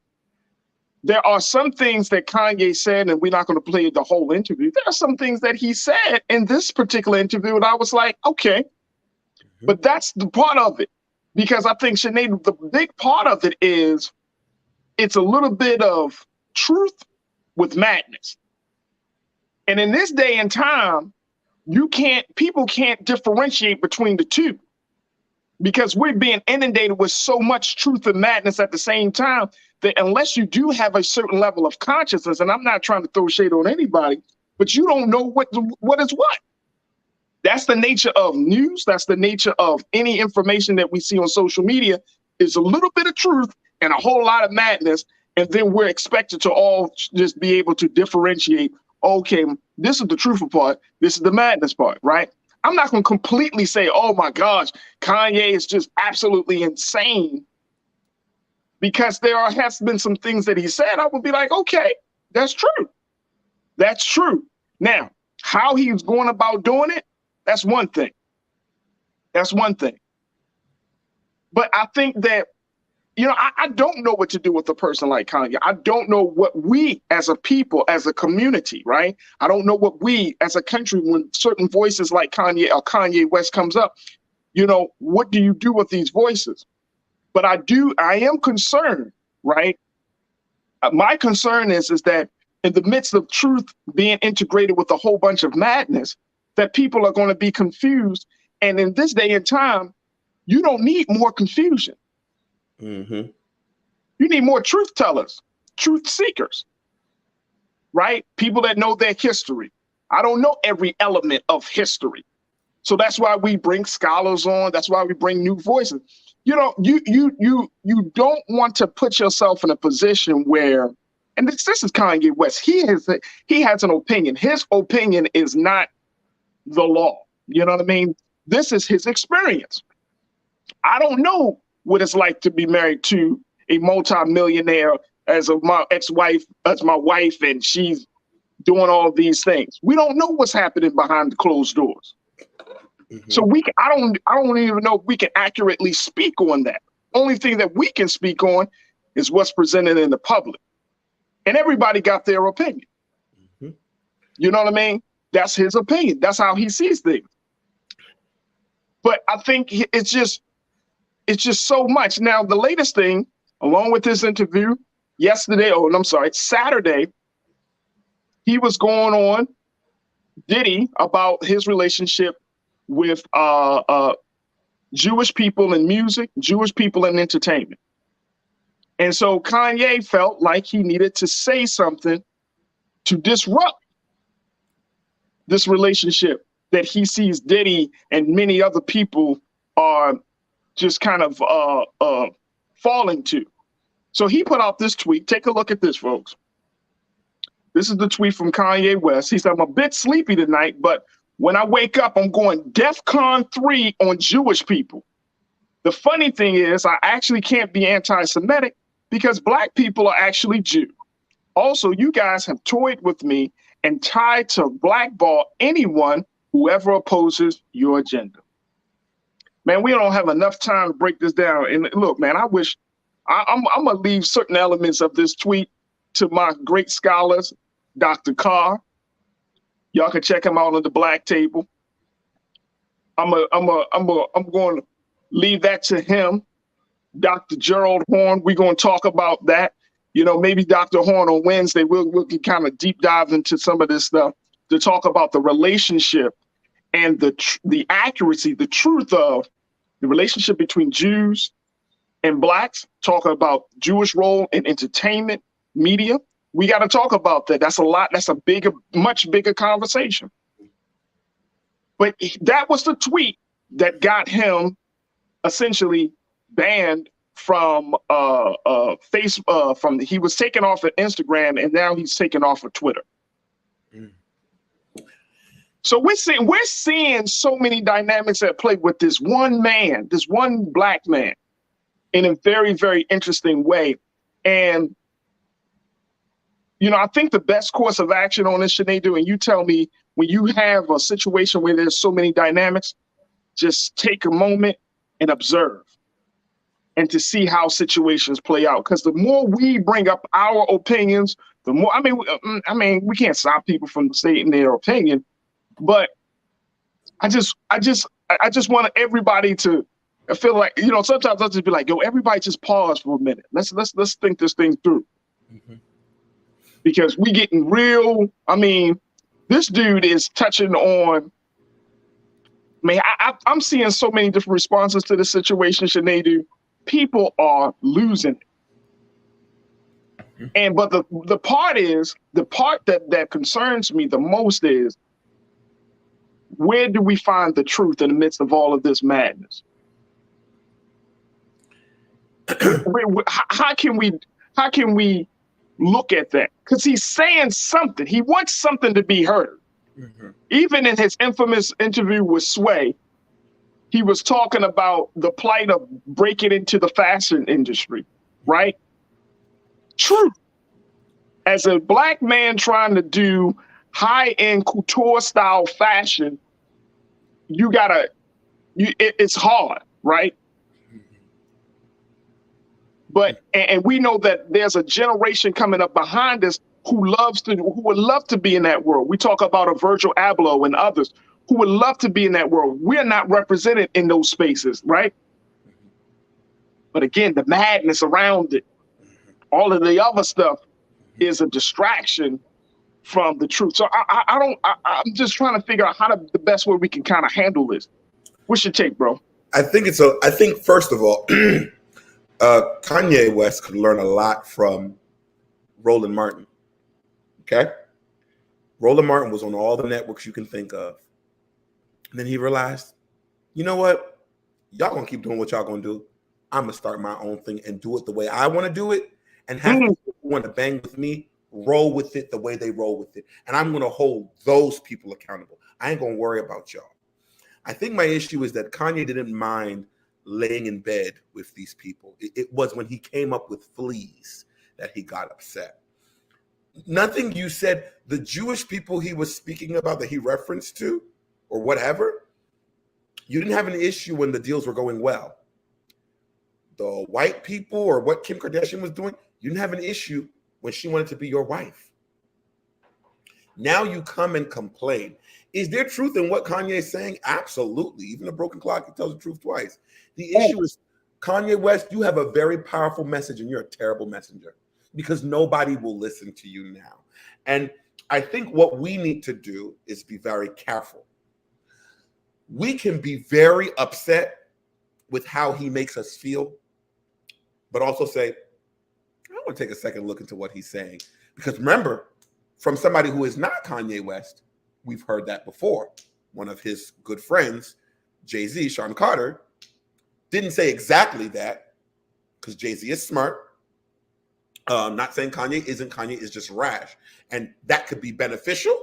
there are some things that Kanye said, and we're not going to play the whole interview. There are some things that he said in this particular interview, and I was like, okay, but that's the part of it. Because I think, Sinead, the big part of it is it's a little bit of truth with madness. And in this day and time, people can't differentiate between the two, because we're being inundated with so much truth and madness at the same time that unless you do have a certain level of consciousness, and I'm not trying to throw shade on anybody, but you don't know what is what. That's the nature of news. That's the nature of any information that we see on social media, is a little bit of truth and a whole lot of madness. And then we're expected to all just be able to differentiate. Okay, this is the truthful part. This is the madness part, right? I'm not going to completely say, oh my gosh, Kanye is just absolutely insane, because there has been some things that he said. I would be like, okay, that's true. That's true. Now, how he's going about doing it, that's one thing. That's one thing. But I think that, I don't know what to do with a person like Kanye. I don't know what we as a people, as a community, right? I don't know what we as a country, when certain voices like Kanye or Kanye West comes up, what do you do with these voices? But I am concerned, right? My concern is that in the midst of truth being integrated with a whole bunch of madness, that people are going to be confused. And in this day and time, you don't need more confusion. You need more truth tellers, truth seekers, right? People that know their history. I don't know every element of history. So that's why we bring scholars on. That's why we bring new voices. You don't want to put yourself in a position where, and this is Kanye West. He has an opinion. His opinion is not the law. You know what I mean? This is his experience. I don't know what it's like to be married to a multimillionaire as my ex-wife, as my wife, and she's doing all these things. We don't know what's happening behind the closed doors. So I don't even know if we can accurately speak on that. Only thing that we can speak on is what's presented in the public. And everybody got their opinion. You know what I mean? That's his opinion. That's how he sees things. But I think it's just so much. Now, the latest thing, along with this interview Saturday, he was going on Diddy about his relationship with Jewish people in music, Jewish people in entertainment. And so Kanye felt like he needed to say something to disrupt this relationship that he sees Diddy and many other people are just kind of falling to. So he put out this tweet. Take a look at this, folks. This is the tweet from Kanye West. He said, I'm a bit sleepy tonight, but when I wake up, I'm going DEFCON 3 on Jewish people. The funny thing is, I actually can't be anti-Semitic because Black people are actually Jew. Also, you guys have toyed with me and tried to blackball anyone whoever opposes your agenda. Man, we don't have enough time to break this down. And look, man, I wish I'm going to leave certain elements of this tweet to my great scholars Dr. Carr. Y'all can check him out on the Black Table. I'm going to leave that to him. Dr. Gerald Horn, we're going to talk about that. You know, maybe Dr. Horn on Wednesday, we'll kind of deep dive into some of this stuff to talk about the relationship and the accuracy, the truth of the relationship between Jews and Blacks, talking about Jewish role in entertainment, media. We got to talk about that. That's a lot. That's a much bigger conversation. But that was the tweet that got him essentially banned from Facebook. He was taken off of Instagram, and now he's taken off of Twitter. So we're seeing so many dynamics at play with this one man, this one Black man, in a very, very interesting way. And you know, I think the best course of action on this, Sinead, and you tell me, when you have a situation where there's so many dynamics, just take a moment and observe and to see how situations play out. Because the more we bring up our opinions, the more, I mean, we can't stop people from stating their opinion, but I just want everybody to feel like, you know, sometimes I'll just be like, yo, everybody just pause for a minute. Let's think this thing through. Mm-hmm. Because we getting real, I mean, this dude is touching on, I'm seeing so many different responses to this situation, Sinead. People are losing it. And but the part that concerns me the most is, where do we find the truth in the midst of all of this madness? How can we look at that? Because he's saying something. He wants something to be heard. Mm-hmm. Even in his infamous interview with Sway, he was talking about the plight of breaking into the fashion industry, right? True. As a Black man trying to do high-end couture style fashion, it's hard, right? But and we know that there's a generation coming up behind us who would love to be in that world. We talk about a Virgil Abloh and others who would love to be in that world. We're not represented in those spaces, right? But again, the madness around it, all of the other stuff is a distraction from the truth. So I'm just trying to figure out the best way we can kind of handle this. What's your take, bro? I think first of all, Kanye West could learn a lot from Roland Martin. Okay? Roland Martin was on all the networks you can think of. And then he realized, you know what? Y'all gonna keep doing what y'all gonna do. I'm gonna start my own thing and do it the way I want to do it, and have people who want to bang with me roll with it the way they roll with it. And I'm gonna hold those people accountable. I ain't gonna worry about y'all. I think my issue is that Kanye didn't mind laying in bed with these people. It was when he came up with fleas that he got upset. Nothing you said, the Jewish people he was speaking about that he referenced to, or whatever, you didn't have an issue when the deals were going well. The white people or what Kim Kardashian was doing, you didn't have an issue when she wanted to be your wife. Now you come and complain. Is there truth in what Kanye is saying? Absolutely. Even a broken clock, he tells the truth twice. The issue is, Kanye West, you have a very powerful message and you're a terrible messenger because nobody will listen to you now. And I think what we need to do is be very careful. We can be very upset with how he makes us feel, but also say, I want to take a second look into what he's saying. Because remember, from somebody who is not Kanye West, we've heard that before. One of his good friends, Jay-Z, Sean Carter, didn't say exactly that, because Jay-Z is smart. Not saying Kanye isn't. Kanye is just rash. And that could be beneficial.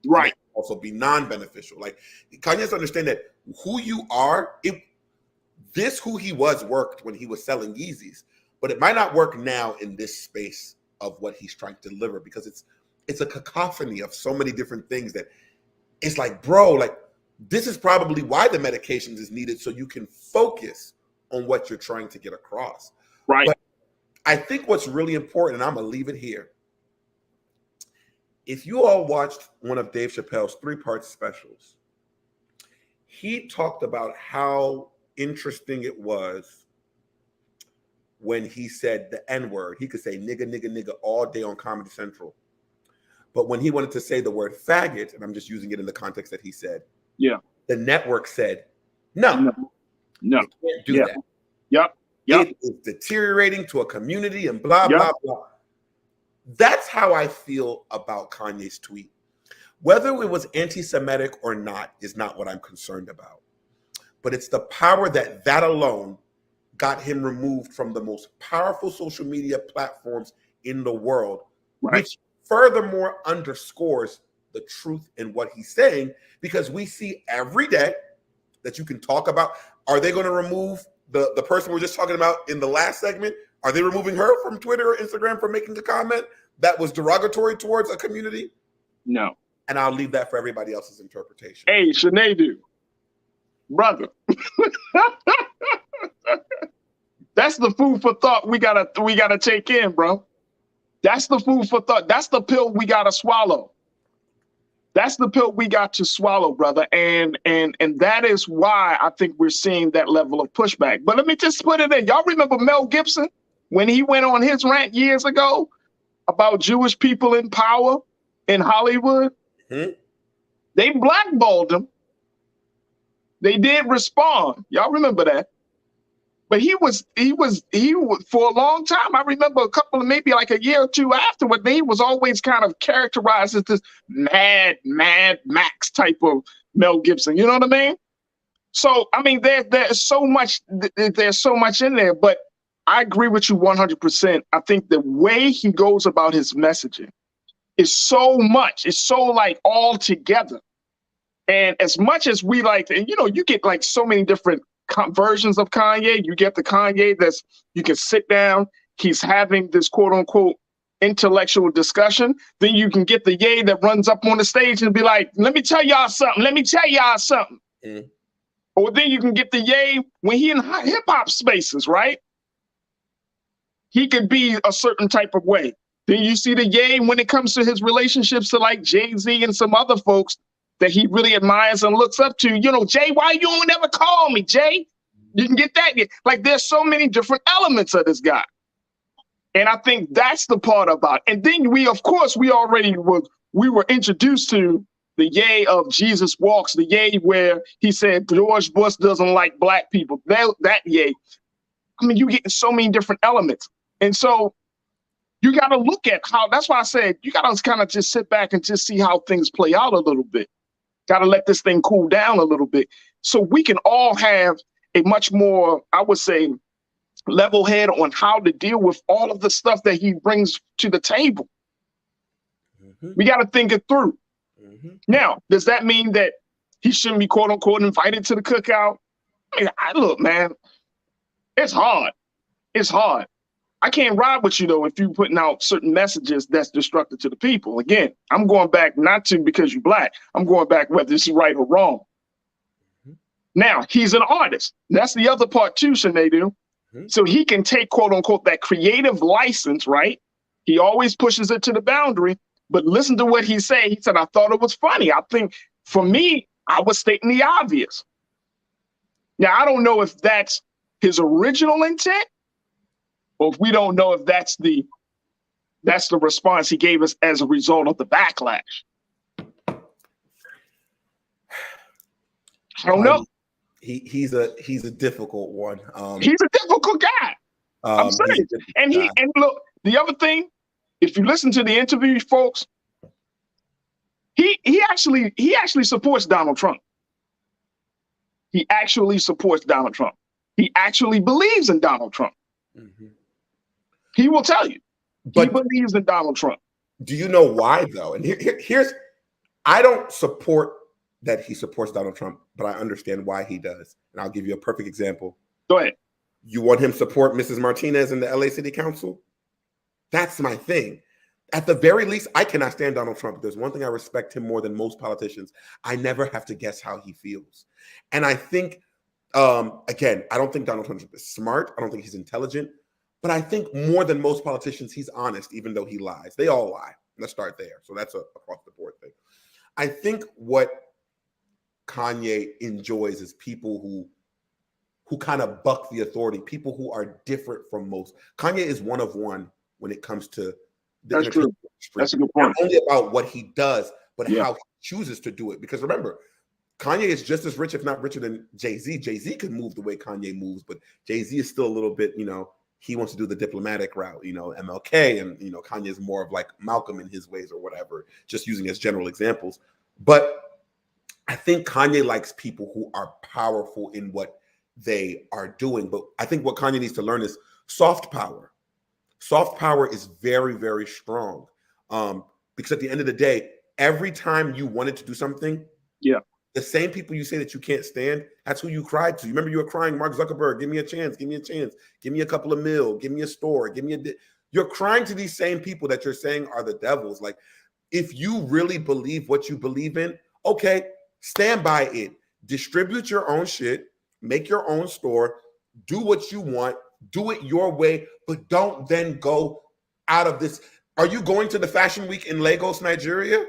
Right. Also be non-beneficial. Like, Kanye has to understand that who you are, who he was worked when he was selling Yeezys, but it might not work now in this space of what he's trying to deliver, because it's a cacophony of so many different things that it's like, bro, like, this is probably why the medications is needed, so you can focus on what you're trying to get across. Right. But I think what's really important, and I'm going to leave it here, if you all watched one of Dave Chappelle's 3-part specials, he talked about how interesting it was when he said the N-word. He could say nigga, nigga, nigga all day on Comedy Central. But when he wanted to say the word faggot, and I'm just using it in the context that he said, yeah, the network said, no. You can't do that. Yep. It is deteriorating to a community and blah, blah, blah. That's how I feel about Kanye's tweet. Whether it was anti-Semitic or not is not what I'm concerned about. But it's the power that alone got him removed from the most powerful social media platforms in the world, which furthermore underscores the truth in what he's saying, because we see every day that you can talk about. Are they going to remove the person we're just talking about in the last segment? Are they removing her from Twitter or Instagram for making a comment that was derogatory towards a community? No. And I'll leave that for everybody else's interpretation. Hey, Sinead, brother. That's the food for thought we gotta take in, bro. That's the food for thought. That's the pill we gotta swallow. That's the pill we got to swallow, brother. And that is why I think we're seeing that level of pushback. But let me just put it in. Y'all remember Mel Gibson when he went on his rant years ago about Jewish people in power in Hollywood? Mm-hmm. They blackballed him. They did respond. Y'all remember that? But he was for a long time. I remember a couple of maybe like a year or two afterward, he was always kind of characterized as this mad Max type of Mel Gibson. You know what I mean? So I mean, there's so much in there. But I agree with you 100%. I think the way he goes about his messaging is so much. It's so like all together. And as much as we like, and you know, you get like so many different versions of Kanye. You get the Kanye that's, you can sit down, he's having this quote unquote intellectual discussion. Then you can get the Ye that runs up on the stage and be like, let me tell y'all something. Mm. Or then you can get the Ye when he in hip hop spaces, right? He could be a certain type of way. Then you see the Ye when it comes to his relationships to like Jay-Z and some other folks that he really admires and looks up to. You know, Jay, why you don't ever call me, Jay? You can get that. Like, there's so many different elements of this guy. And I think that's the part about it. And then we were introduced to the Ye of Jesus Walks, the Ye where he said George Bush doesn't like black people. That Ye. I mean, you get so many different elements. And so you got to look at how, that's why I said, you got to kind of just sit back and just see how things play out a little bit. Got to let this thing cool down a little bit so we can all have a much more, I would say, level head on how to deal with all of the stuff that he brings to the table. Mm-hmm. We got to think it through. Mm-hmm. Now, does that mean that he shouldn't be quote unquote invited to the cookout? I mean, look, man, it's hard. It's hard. I can't ride with you, though, if you're putting out certain messages that's destructive to the people. Again, I'm going back not to because you're black. I'm going back whether it's right or wrong. Mm-hmm. Now, he's an artist. That's the other part, too, Sinead. Mm-hmm. So he can take, quote unquote, that creative license, right? He always pushes it to the boundary. But listen to what he said. He said, I thought it was funny. I think, for me, I was stating the obvious. Now, I don't know if that's his original intent, or if we don't know if that's the response he gave us as a result of the backlash. I don't know. He's a difficult one. He's a difficult guy. I'm saying. And look, the other thing, if you listen to the interview, folks, he actually supports Donald Trump. He actually supports Donald Trump. He actually believes in Donald Trump. Mm-hmm. He will tell you. But he believes in Donald Trump. Do you know why, though? And here's, I don't support that he supports Donald Trump, but I understand why he does. And I'll give you a perfect example. Go ahead. You want him to support Mrs. Martinez in the LA City Council? That's my thing. At the very least, I cannot stand Donald Trump. There's one thing I respect him more than most politicians. I never have to guess how he feels. And I think, again, I don't think Donald Trump is smart. I don't think he's intelligent. But I think more than most politicians, he's honest, even though he lies. They all lie. Let's start there. So that's a across the board thing. I think what Kanye enjoys is people who kind of buck the authority, people who are different from most. Kanye is one of one when it comes to the That's true. That's a good point. Not only about what he does, but how he chooses to do it. Because remember, Kanye is just as rich, if not richer than Jay-Z. Jay-Z can move the way Kanye moves, but Jay-Z is still a little bit, he wants to do the diplomatic route, MLK, and Kanye is more of like Malcolm in his ways or whatever, just using as general examples. But I think Kanye likes people who are powerful in what they are doing. But I think what Kanye needs to learn is soft power. Soft power is very, very strong. Because at the end of the day, every time you wanted to do something, the same people you say that you can't stand, that's who you cried to. You remember you were crying, Mark Zuckerberg, give me a chance, give me a chance, give me a couple of mil, give me a store, give me a... You're crying to these same people that you're saying are the devils. Like, if you really believe what you believe in, okay, stand by it. Distribute your own shit, make your own store, do what you want, do it your way, but don't then go out of this. Are you going to the Fashion Week in Lagos, Nigeria?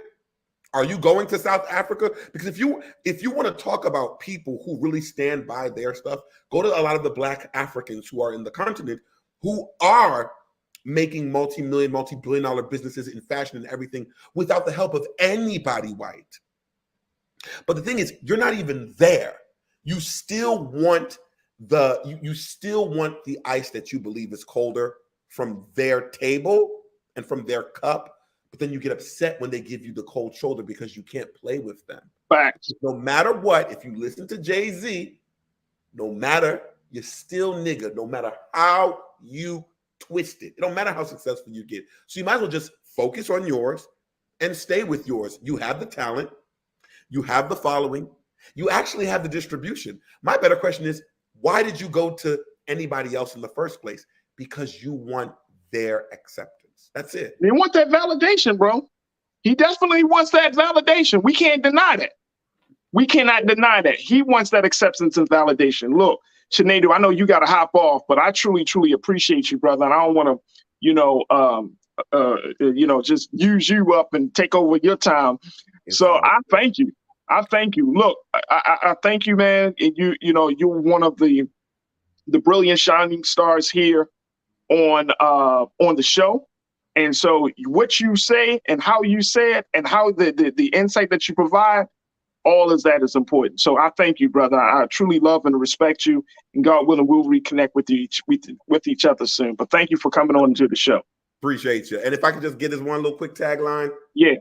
Are you going to South Africa? Because if you want to talk about people who really stand by their stuff, go to a lot of the Black Africans who are in the continent who are making multi-million, multi-billion-dollar businesses in fashion and everything without the help of anybody white. But the thing is, you're not even there. You still want the ice that you believe is colder from their table and from their cup. But then you get upset when they give you the cold shoulder because you can't play with them. Facts. No matter what, if you listen to Jay-Z, no matter, you're still nigga, no matter how you twist it. It don't matter how successful you get. So you might as well just focus on yours and stay with yours. You have the talent. You have the following. You actually have the distribution. My better question is, why did you go to anybody else in the first place? Because you want their acceptance. That's it. They want that validation, bro. He definitely wants that validation. We can't deny that. We cannot deny that. He wants that acceptance and validation. Look, Sinead, I know you got to hop off, but I truly, truly appreciate you, brother. And I don't want to, just use you up and take over your time. So I thank you. I thank you. Look, I thank you, man. And you're one of the brilliant shining stars here on the show. And so what you say and how you say it and how the insight that you provide, all of that is important. So I thank you, brother. I truly love and respect you. And God willing, we'll reconnect with each other soon. But thank you for coming on to the show. Appreciate you. And if I could just get this one little quick tagline. Yeah.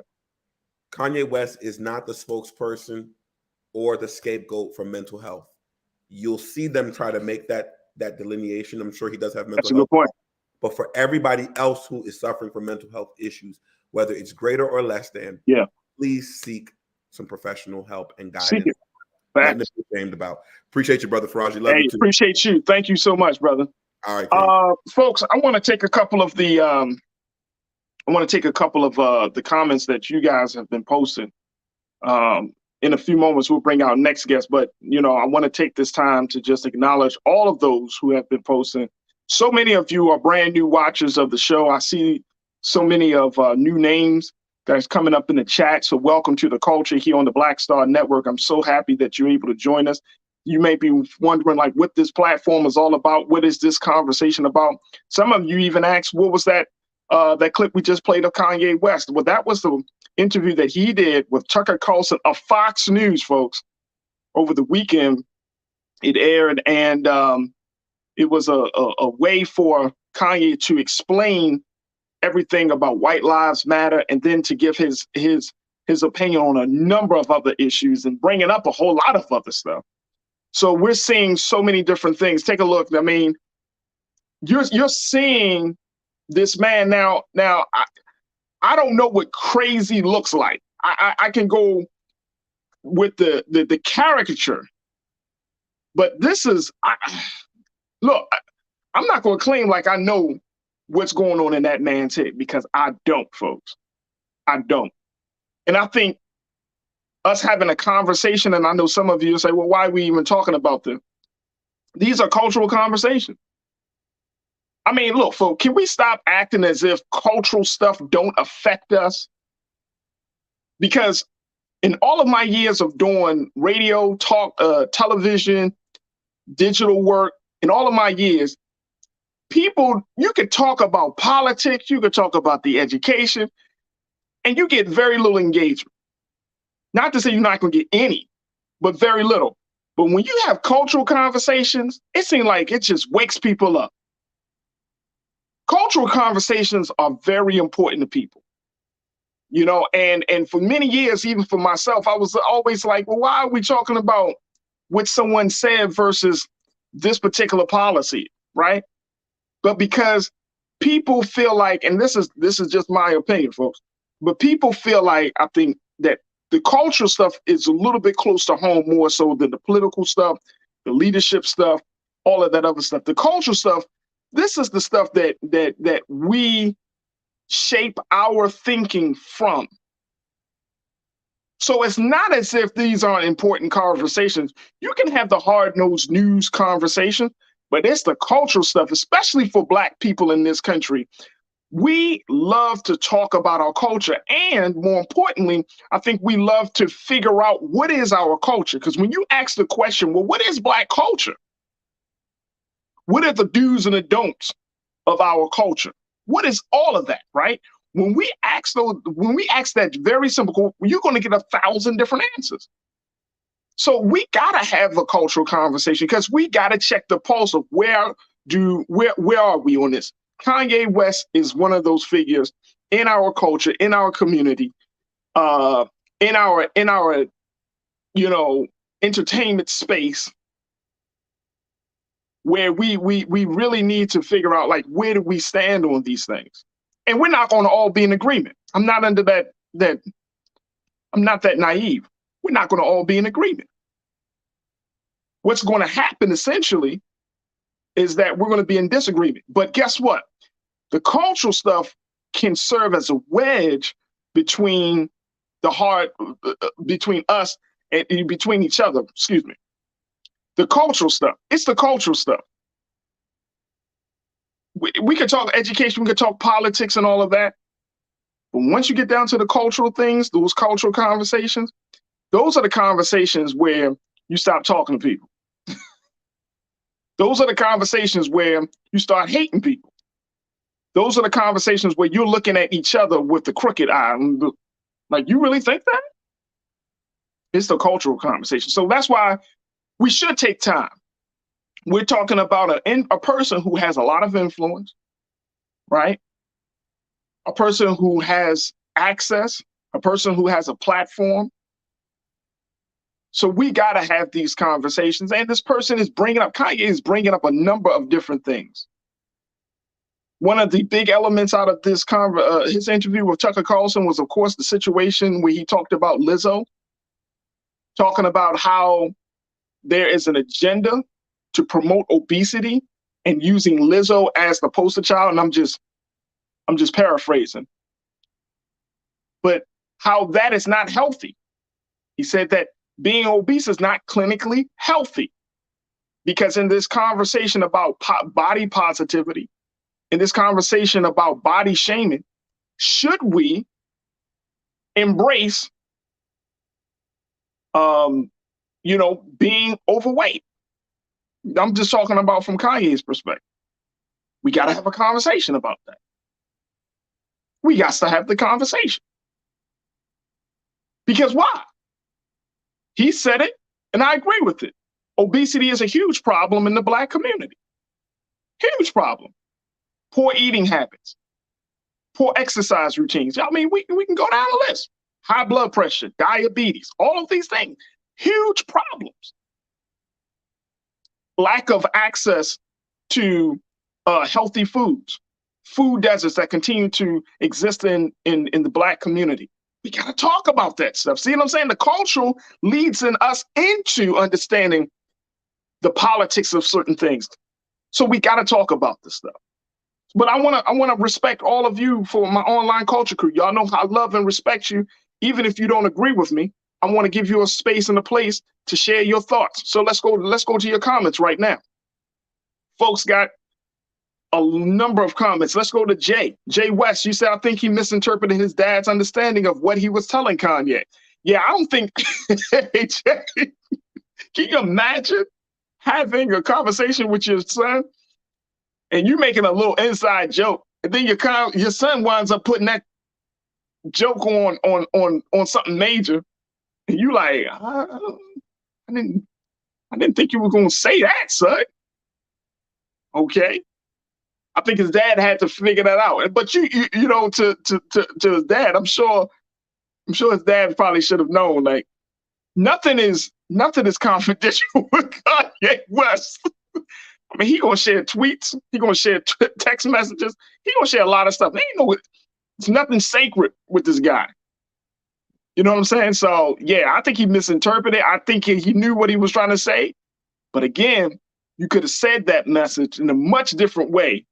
Kanye West is not the spokesperson or the scapegoat for mental health. You'll see them try to make that delineation. I'm sure he does have mental health. That's a good point. But for everybody else who is suffering from mental health issues, whether it's greater or less than, please seek some professional help and guidance. Nothing to be ashamed about. Appreciate you, brother Faraji. Love you too. Appreciate you. Thank you so much, brother. All right, folks. I want to take a couple of the comments that you guys have been posting. In a few moments, we'll bring our next guest. But I want to take this time to just acknowledge all of those who have been posting. So many of you are brand new watchers of the show. I see so many of new names that's coming up in the chat. So welcome to the culture here on the Black Star Network. I'm so happy that you're able to join us. You may be wondering like what this platform is all about. What is this conversation about? Some of you even asked, what was that clip we just played of Kanye West? Well, that was the interview that he did with Tucker Carlson of Fox News, folks, over the weekend. It aired, and it was a way for Kanye to explain everything about White Lives Matter, and then to give his opinion on a number of other issues and bringing up a whole lot of other stuff. So we're seeing so many different things. Take a look. I mean, you're seeing this man now. I don't know what crazy looks like. I can go with the caricature, but this is. Look, I'm not going to claim like I know what's going on in that man's head, because I don't, folks. I don't. And I think us having a conversation, and I know some of you say, well, why are we even talking about this? These are cultural conversations. I mean, look, folks, can we stop acting as if cultural stuff don't affect us? Because in all of my years of doing radio, talk, television, digital work, in all of my years, people, you could talk about politics, you could talk about the education, and you get very little engagement. Not to say you're not going to get any, but very little. But when you have cultural conversations, it seems like it just wakes people up. Cultural conversations are very important to people. You know, and for many years, even for myself, I was always like, well, why are we talking about what someone said versus this particular policy, right? But because people feel like, and this is just my opinion, folks, but people feel like, I think that the cultural stuff is a little bit close to home more so than the political stuff, the leadership stuff, all of that other stuff. The cultural stuff, this is the stuff that we shape our thinking from. So it's not as if these aren't important conversations. You can have the hard-nosed news conversation, but it's the cultural stuff, especially for Black people in this country. We love to talk about our culture. And more importantly, I think we love to figure out what is our culture. Because when you ask the question, well, what is Black culture? What are the do's and the don'ts of our culture? What is all of that, right? When we ask that very simple, you're going to get 1,000 different answers. So we got to have a cultural conversation because we got to check the pulse of where are we on this? Kanye West is one of those figures in our culture, in our community, in our entertainment space, where we really need to figure out, like, where do we stand on these things? And we're not going to all be in agreement. I'm not under that I'm not that naive. We're not going to all be in agreement. What's going to happen essentially is that we're going to be in disagreement. But guess what? The cultural stuff can serve as a wedge between between us and between each other, excuse me. The cultural stuff, it's the cultural stuff. We could talk education, we could talk politics and all of that. But once you get down to the cultural things, those cultural conversations, those are the conversations where you stop talking to people. Those are the conversations where you start hating people. Those are the conversations where you're looking at each other with the crooked eye. Like, you really think that? It's the cultural conversation. So that's why we should take time. We're talking about a person who has a lot of influence, right? A person who has access, a person who has a platform. So we got to have these conversations. And this person is Kanye is bringing up a number of different things. One of the big elements out of this his interview with Tucker Carlson was, of course, the situation where he talked about Lizzo, talking about how there is an agenda to promote obesity and using Lizzo as the poster child. And I'm just paraphrasing, but how that is not healthy. He said that being obese is not clinically healthy, because in this conversation about body positivity, in this conversation about body shaming, should we embrace, being overweight? I'm just talking about from Kanye's perspective. We got to have a conversation about that. We got to have the conversation. Because why? He said it, and I agree with it. Obesity is a huge problem in the Black community. Huge problem. Poor eating habits, poor exercise routines. I mean, we can go down the list. High blood pressure, diabetes, all of these things, huge problems. Lack of access to healthy foods, food deserts that continue to exist in the Black community. We got to talk about that stuff. See what I'm saying? The cultural leads us into understanding the politics of certain things. So we got to talk about this stuff. But I want to respect all of you for my online culture crew. Y'all know I love and respect you. Even if you don't agree with me, I want to give you a space and a place to share your thoughts. So let's go to your comments right now. Folks got a number of comments. Let's go to Jay. Jay West, you said, I think he misinterpreted his dad's understanding of what he was telling Kanye. Yeah, I don't think, hey, Jay, can you imagine having a conversation with your son and you making a little inside joke, and then your son winds up putting that joke on something major, and you like, I didn't think you were going to say that, son. Okay. I think his dad had to figure that out. But you know, to his dad, I'm sure his dad probably should have known, like, nothing is confidential with Kanye West. I mean, he gonna share tweets, he gonna share text messages, he gonna share a lot of stuff. There ain't no, it's nothing sacred with this guy. You know what I'm saying? So yeah, I think he misinterpreted. I think he knew what he was trying to say, but again, you could have said that message in a much different way,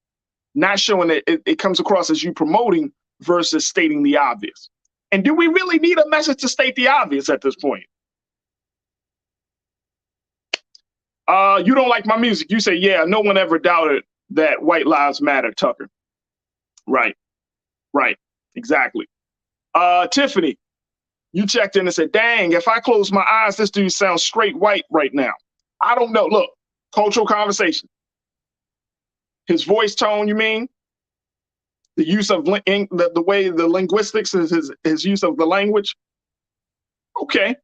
not showing that it comes across as you promoting versus stating the obvious. And do we really need a message to state the obvious at this point? You don't like my music. You say, yeah, no one ever doubted that white lives matter, Tucker. Right. Exactly. Tiffany, you checked in and said, dang, if I close my eyes, this dude sounds straight white right now. I don't know. Look, cultural conversation. His voice tone, you mean? The use of the way the linguistics is his use of the language. Okay.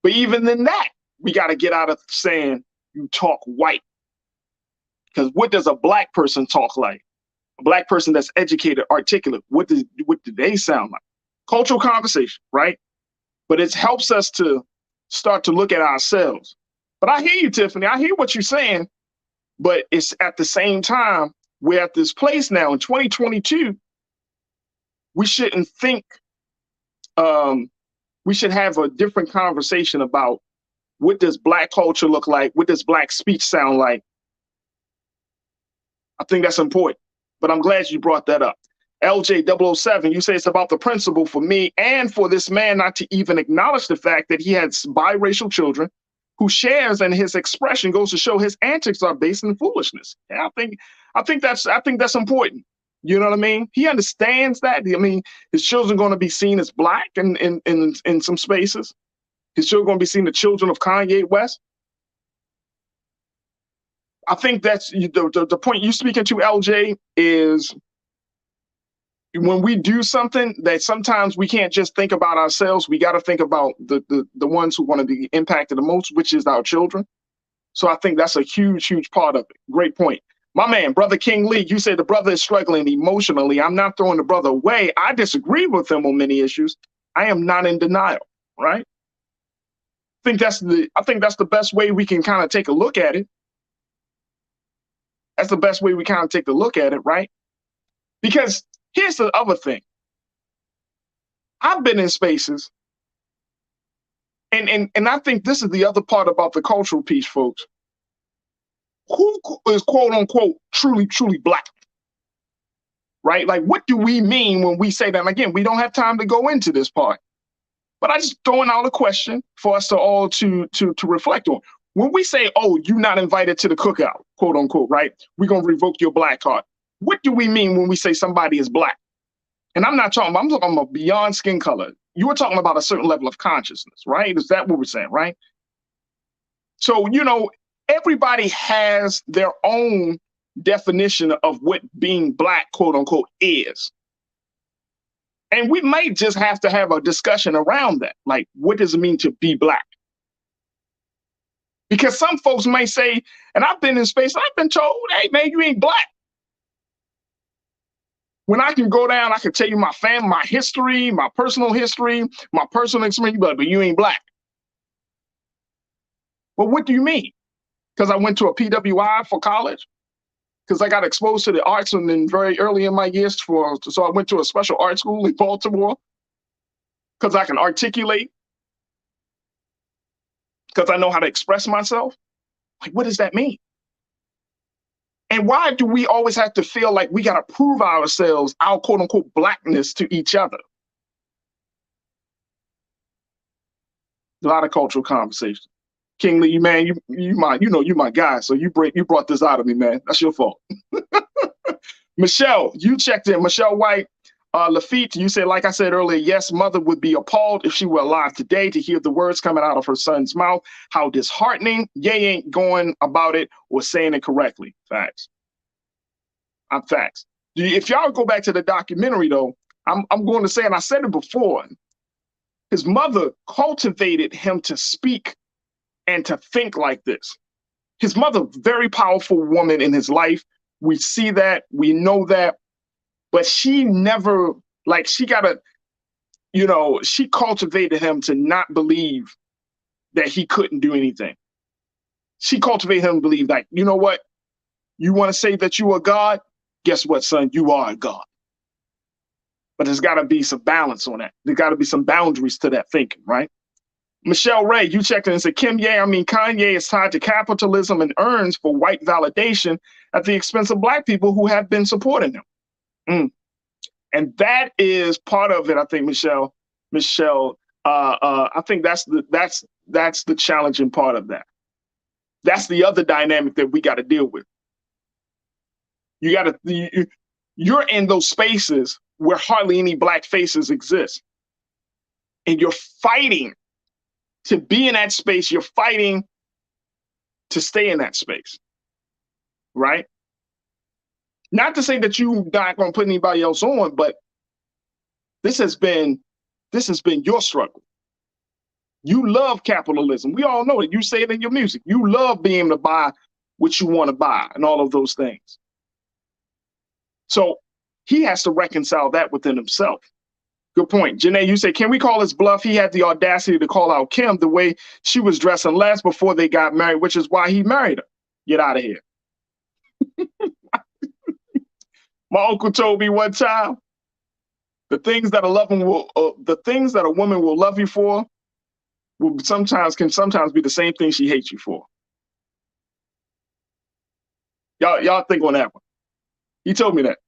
But even in that, we got to get out of saying you talk white. Because what does a black person talk like? A black person that's educated, articulate, what do they sound like? Cultural conversation, right? But it helps us to start to look at ourselves. But I hear you, Tiffany. I hear what you're saying. But it's at the same time, we're at this place now in 2022. We shouldn't think, we should have a different conversation about what does black culture look like? What does black speech sound like? I think that's important, but I'm glad you brought that up. LJ007, you say it's about the principle for me and for this man not to even acknowledge the fact that he has biracial children who shares, and his expression goes to show his antics are based in foolishness. Yeah, I think that's important. You know what I mean? He understands that. I mean, his children are going to be seen as black in some spaces. His children going to be seen the children of Kanye West. I think that's the point you're speaking to, LJ, is when we do something that sometimes we can't just think about ourselves. We got to think about the ones who want to be impacted the most, which is our children. So I think that's a huge, huge part of it. Great point. My man, Brother King Lee, you say the brother is struggling emotionally. I'm not throwing the brother away. I disagree with him on many issues. I am not in denial, right? I think that's the best way we can kind of take a look at it. That's the best way we kind of take a look at it, right? Because here's the other thing. I've been in spaces, and I think this is the other part about the cultural piece, folks. Who is quote unquote truly, truly black? Right? Like, what do we mean when we say that? And again, we don't have time to go into this part. But I just throwing out a question for us to all to reflect on. When we say, oh, you're not invited to the cookout, quote unquote, right? We're going to revoke your black card. What do we mean when we say somebody is black? And I'm talking about beyond skin color. You were talking about a certain level of consciousness, right? Is that what we're saying, right? So, you know, everybody has their own definition of what being black, quote unquote, is. And we might just have to have a discussion around that. Like, what does it mean to be black? Because some folks may say, and I've been in space, I've been told, hey, man, you ain't black. When I can go down, I can tell you my family, my history, my personal experience, but you ain't black. Well, what do you mean? Because I went to a PWI for college? Because I got exposed to the arts and then very early in my years, so I went to a special art school in Baltimore because I can articulate, because I know how to express myself. Like, what does that mean? And why do we always have to feel like we got to prove ourselves, our quote unquote blackness, to each other? A lot of cultural conversation. King Lee, man, you my guy, so you brought this out of me, man. That's your fault. Michelle, you checked in. Michelle White, Lafitte, you said, like I said earlier, yes, mother would be appalled if she were alive today to hear the words coming out of her son's mouth. How disheartening. Ye ain't going about it or saying it correctly. Facts. Facts. If y'all go back to the documentary, though, I'm going to say, and I said it before, his mother cultivated him to speak and to think like this. His mother, very powerful woman in his life. We see that, we know that, but she never, like, she cultivated him to not believe that he couldn't do anything. She cultivated him to believe that, you know what? You want to say that you are God? Guess what, son? You are a God. But there's got to be some balance on that. There got to be some boundaries to that thinking, right? Michelle Ray, you checked in and said, Kanye is tied to capitalism and earns for white validation at the expense of black people who have been supporting him. And that is part of it, I think, Michelle. I think that's the challenging part of that. That's the other dynamic that we got to deal with. You're in those spaces where hardly any black faces exist. And you're fighting to be in that space. You're fighting to stay in that space, right? Not to say that you're not going to put anybody else on, but this has been your struggle. You love capitalism. We all know it. You say it in your music. You love being able to buy what you want to buy and all of those things. So he has to reconcile that within himself. Good point. Janae, you say, can we call his bluff? He had the audacity to call out Kim the way she was dressing last before they got married, which is why he married her. Get out of here. My uncle told me one time, the things that a woman will love you for can sometimes be the same thing she hates you for. Y'all think on that one. He told me that.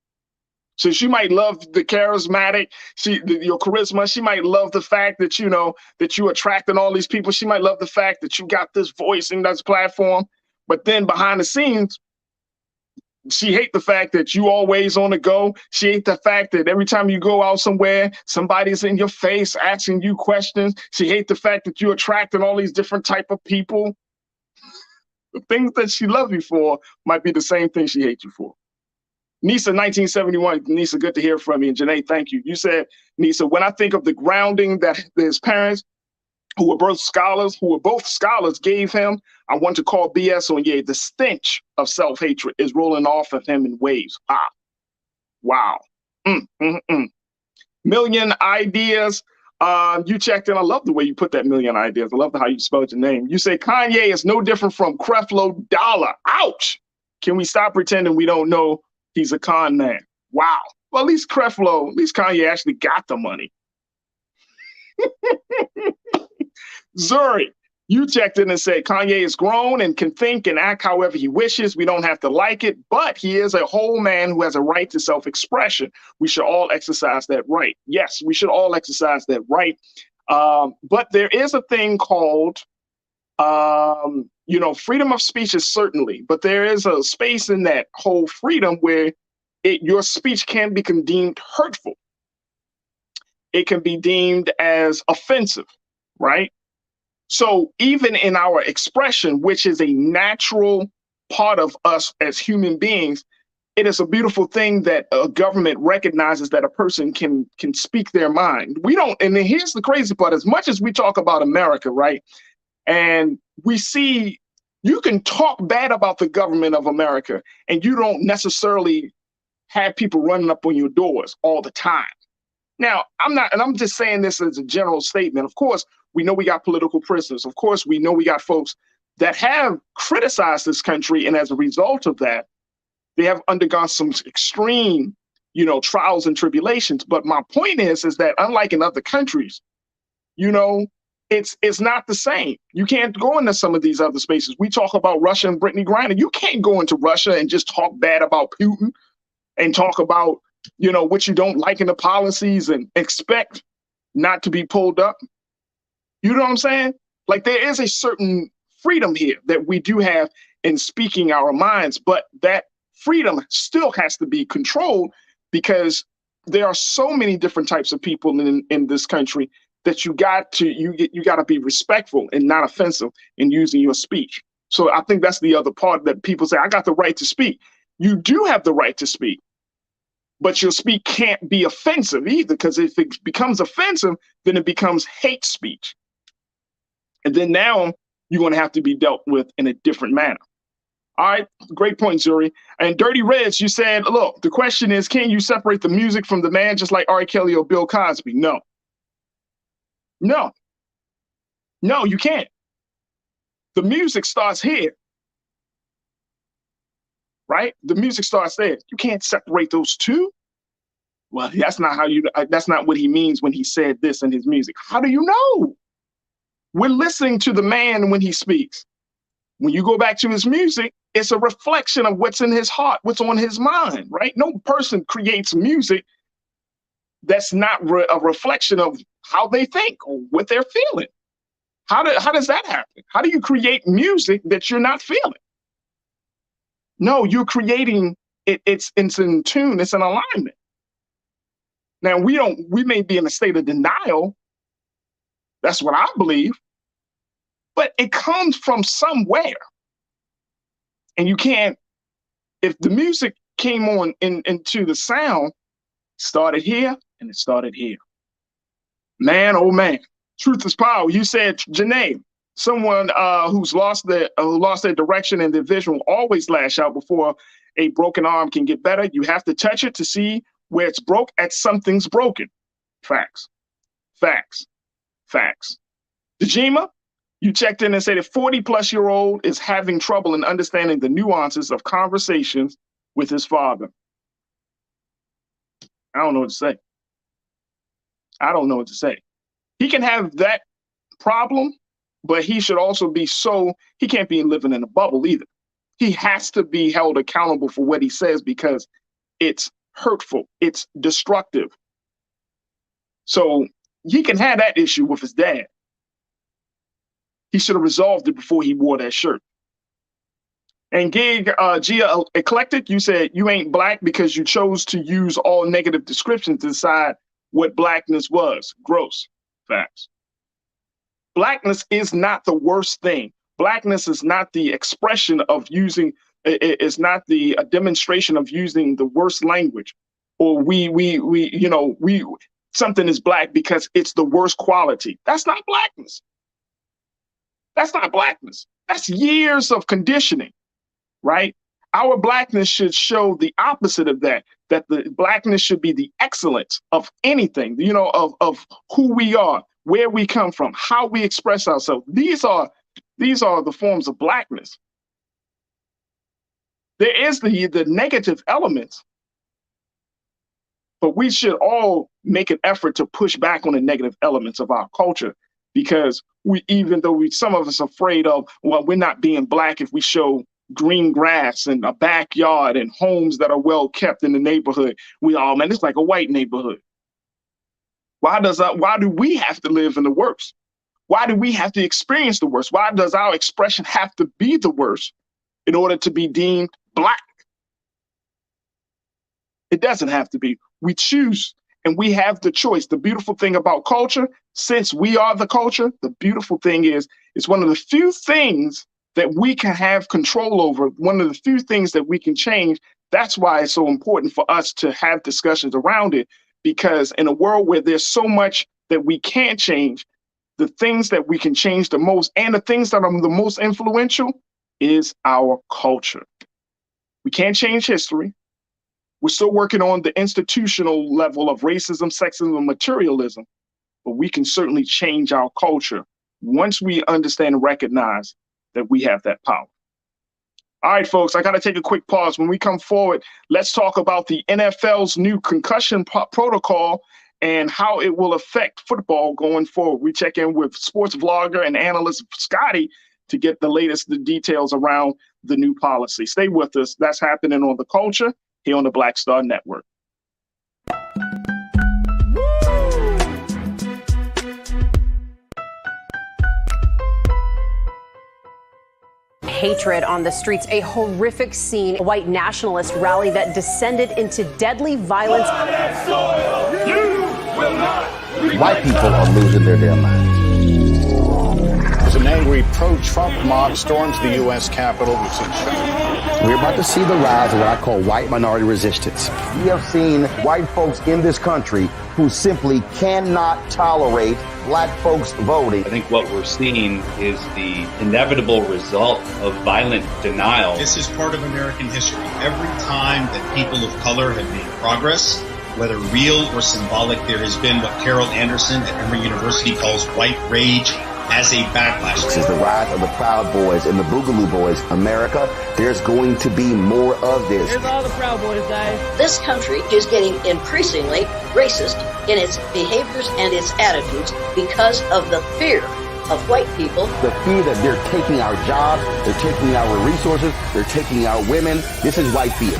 So she might love the charismatic, your charisma. She might love the fact that, that you attracting all these people. She might love the fact that you got this voice and this platform. But then behind the scenes, she hate the fact that you always on the go. She hate the fact that every time you go out somewhere, somebody's in your face asking you questions. She hate the fact that you're attracting all these different type of people. The things that she loves you for might be the same thing she hates you for. Nisa, 1971. Nisa, good to hear from you. And Janae, thank you. You said, Nisa, when I think of the grounding that his parents, who were both scholars, gave him, I want to call BS on Ye. The stench of self-hatred is rolling off of him in waves. Wow. Million ideas. You checked in. I love the way you put that million ideas. I love how you spelled your name. You say Kanye is no different from Creflo Dollar. Ouch. Can we stop pretending we don't know he's a con man? Wow. Well, at least Kanye actually got the money. Zuri, you checked in and said Kanye is grown and can think and act however he wishes. We don't have to like it, but he is a whole man who has a right to self-expression. We should all exercise that right. Yes, we should all exercise that right. But there is a thing called, freedom of speech is certainly, but there is a space in that whole freedom where your speech can be deemed hurtful. It can be deemed as offensive, right? So even in our expression, which is a natural part of us as human beings, it is a beautiful thing that a government recognizes that a person can speak their mind. We don't, and then here's the crazy part, as much as we talk about America, right? And we see, you can talk bad about the government of America and you don't necessarily have people running up on your doors all the time. Now, I'm just saying this as a general statement. Of course, we know we got political prisoners. Of course, we know we got folks that have criticized this country. And as a result of that, they have undergone some extreme, trials and tribulations. But my point is that unlike in other countries, it's not the same. You can't go into some of these other spaces. We talk about Russia and Brittany Griner. You can't go into Russia and just talk bad about Putin and talk about, what you don't like in the policies and expect not to be pulled up. You know what I'm saying? Like, there is a certain freedom here that we do have in speaking our minds, but that freedom still has to be controlled, because there are so many different types of people in this country that you got to be respectful and not offensive in using your speech. So I think that's the other part that people say, I got the right to speak. You do have the right to speak, but your speech can't be offensive either, because if it becomes offensive, then it becomes hate speech. And then now you're going to have to be dealt with in a different manner. All right, great point, Nuri. And Dirty Reds, you said, look, the question is, can you separate the music from the man just like R. Kelly or Bill Cosby? No. No, you can't. The music starts here, right? The music starts there. You can't separate those two. Well, that's not what he means when he said this in his music. How do you know? We're listening to the man when he speaks. When you go back to his music, it's a reflection of what's in his heart, what's on his mind, right? No person creates music that's not a reflection of how they think or what they're feeling. How does that happen? How do you create music that you're not feeling? No, you're creating it. It's in tune. It's in alignment. Now we may be in a state of denial. That's what I believe. But it comes from somewhere. And you can't, if the music came on into the sound, started here and it started here. Man, oh man, truth is power. You said, Janae, someone who's lost their direction and their vision will always lash out before a broken arm can get better. You have to touch it to see where it's broke at something's broken. Facts. Dejima, you checked in and said a 40-plus-year-old is having trouble in understanding the nuances of conversations with his father. I don't know what to say. He can have that problem, but he should also be he can't be living in a bubble either. He has to be held accountable for what he says, because it's hurtful, it's destructive. So he can have that issue with his dad. He should have resolved it before he wore that shirt. And Gia Eclectic, you said you ain't black because you chose to use all negative descriptions to decide what blackness was. Gross. Facts. Blackness is not the worst thing. Blackness is not the expression of using, it's not the demonstration of using the worst language, or something is black because it's the worst quality. That's not blackness. That's years of conditioning, right? Our blackness should show the opposite of that the blackness should be the excellence of anything, of who we are, where we come from, how we express ourselves. These are the forms of blackness. There is the negative elements, but we should all make an effort to push back on the negative elements of our culture, because some of us are afraid of, well, we're not being black if we show green grass and a backyard and homes that are well kept in the neighborhood. It's like a white neighborhood. Why do we have to live in the worst? Why do we have to experience the worst? Why does our expression have to be the worst in order to be deemed black? It doesn't have to be. We choose, and we have the choice. The beautiful thing about culture, since we are the culture, the beautiful thing is, it's one of the few things that we can have control over, one of the few things that we can change. That's why it's so important for us to have discussions around it, because in a world where there's so much that we can't change, the things that we can change the most and the things that are the most influential is our culture. We can't change history. We're still working on the institutional level of racism, sexism, and materialism, but we can certainly change our culture once we understand and recognize that we have that power. All right, folks, I got to take a quick pause. When we come forward, let's talk about the NFL's new concussion protocol and how it will affect football going forward. We check in with sports vlogger and analyst Scotty to get the details around the new policy. Stay with us. That's happening on The Culture here on the Black Star Network. hatred on the streets, a horrific scene, a white nationalist rally that descended into deadly violence. White people are losing their damn minds. As an angry pro-Trump mob storms the U.S. Capitol, we've seen We're about to see the rise of what I call white minority resistance. We have seen white folks in this country who simply cannot tolerate black folks voting. I think what we're seeing is the inevitable result of violent denial. This is part of American history. Every time that people of color have made progress, whether real or symbolic, there has been what Carol Anderson at Emory University calls white rage as a backlash. This is the rise of the Proud Boys and the Boogaloo Boys. America, there's going to be more of this. Here's all the Proud Boys, guys. This country is getting increasingly racist in its behaviors and its attitudes because of the fear of white people. The fear that they're taking our jobs, they're taking our resources, they're taking our women. This is white fear.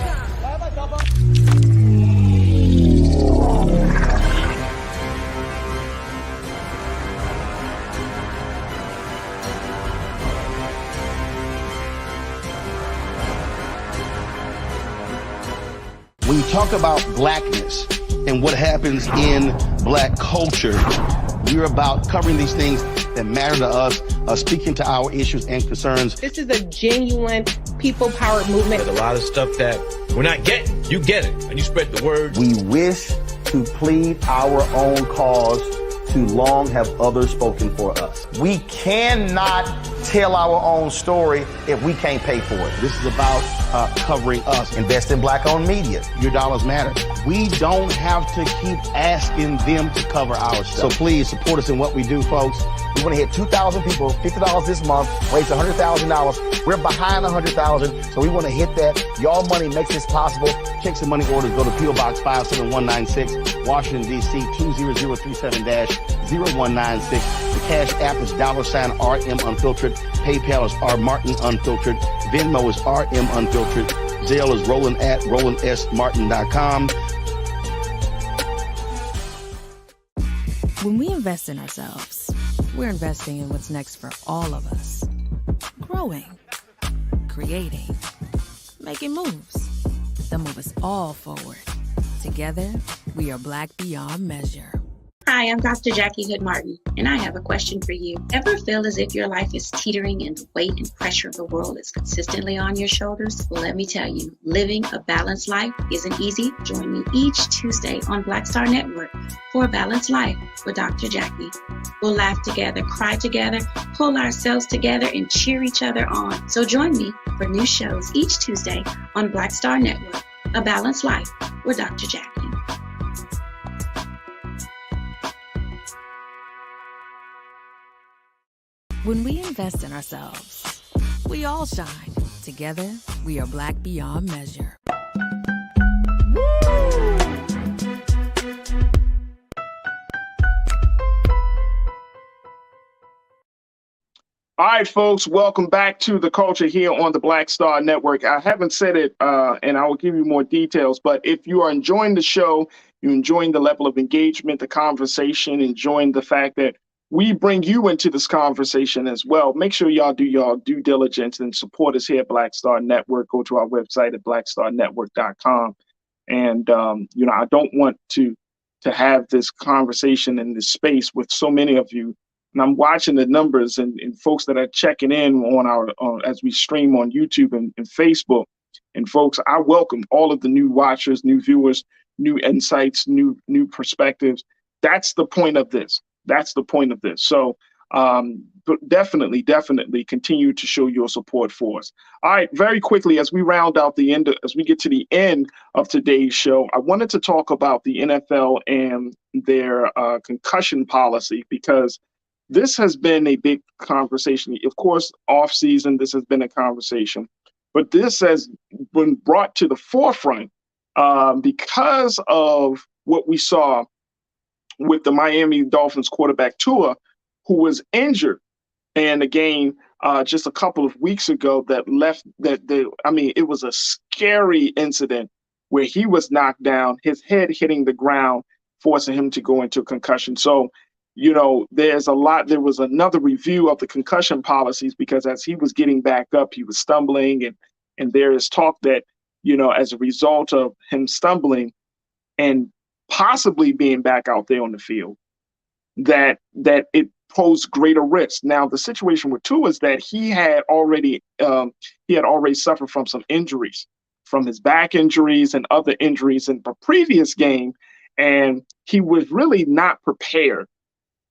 When you talk about blackness and what happens in black culture, we're about covering these things that matter to us, speaking to our issues and concerns. This is a genuine people-powered movement. There's a lot of stuff that we're not getting. You get it, and you spread the word. We wish to plead our own cause. Too long have others spoken for us. We cannot tell our own story if we can't pay for it. This is about covering us. Invest in black-owned media. Your dollars matter. We don't have to keep asking them to cover our stuff. So please support us in what we do, folks. We want to hit 2,000 people, $50 this month, raise $100,000. We're behind $100,000, so we want to hit that. Y'all money makes this possible. Checks and money orders go to P.O. Box 57196, Washington, D.C. 20037-0196. The Cash App is $RM Unfiltered. PayPal is R Martin Unfiltered. Venmo is RM Unfiltered. Zelle is Roland at RolandSMartin.com. When we invest in ourselves, we're investing in what's next for all of us. Growing, creating, making moves that move us all forward. Together, we are Black beyond measure. Hi, I'm Dr. Jackie Hood Martin, and I have a question for you. Ever feel as if your life is teetering and the weight and pressure of the world is consistently on your shoulders? Well, let me tell you, living a balanced life isn't easy. Join me each Tuesday on Black Star Network for A Balanced Life with Dr. Jackie. We'll laugh together, cry together, pull ourselves together, and cheer each other on. So join me for new shows each Tuesday on Black Star Network, A Balanced Life with Dr. Jackie. When we invest in ourselves, we all shine. Together, we are Black beyond measure. All right, folks, welcome back to The Culture here on the Black Star Network. I haven't said it, and I will give you more details, but if you are enjoying the show, you're enjoying the level of engagement, the conversation, enjoying the fact that we bring you into this conversation as well, make sure y'all do your due diligence and support us here at Black Star Network. Go to our website at blackstarnetwork.com. And, I don't want to have this conversation in this space with so many of you. And I'm watching the numbers and folks that are checking in on as we stream on YouTube and Facebook. And folks, I welcome all of the new watchers, new viewers, new insights, new perspectives. That's the point of this. That's the point of this. So but definitely continue to show your support for us. All right, very quickly, as we round out as we get to the end of today's show, I wanted to talk about the NFL and their concussion policy, because this has been a big conversation. Of course, off season, this has been a conversation, but this has been brought to the forefront because of what we saw with the Miami Dolphins quarterback Tua, who was injured in a game just a couple of weeks ago it was a scary incident where he was knocked down, his head hitting the ground, forcing him to go into concussion. So there was another review of the concussion policies, because as he was getting back up, he was stumbling, and there is talk that, as a result of him stumbling and possibly being back out there on the field, that it posed greater risk. Now, the situation with Tua is that he had already suffered from some injuries, from his back injuries and other injuries in the previous game, and he was really not prepared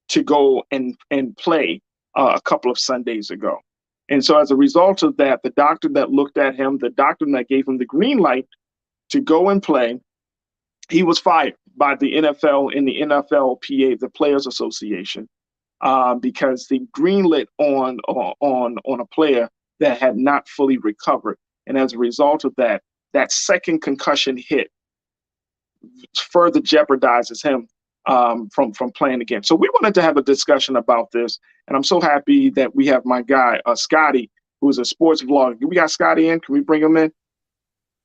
to go and play a couple of Sundays ago. And so as a result of that, the doctor that looked at him, the doctor that gave him the green light to go and play, he was fired by the NFL and the NFLPA, the Players Association, because they greenlit on a player that had not fully recovered. And as a result of that, that second concussion hit further jeopardizes him from playing the game. So we wanted to have a discussion about this, and I'm so happy that we have my guy Scotty, who is a sports vlogger. We got Scotty in. Can we bring him in?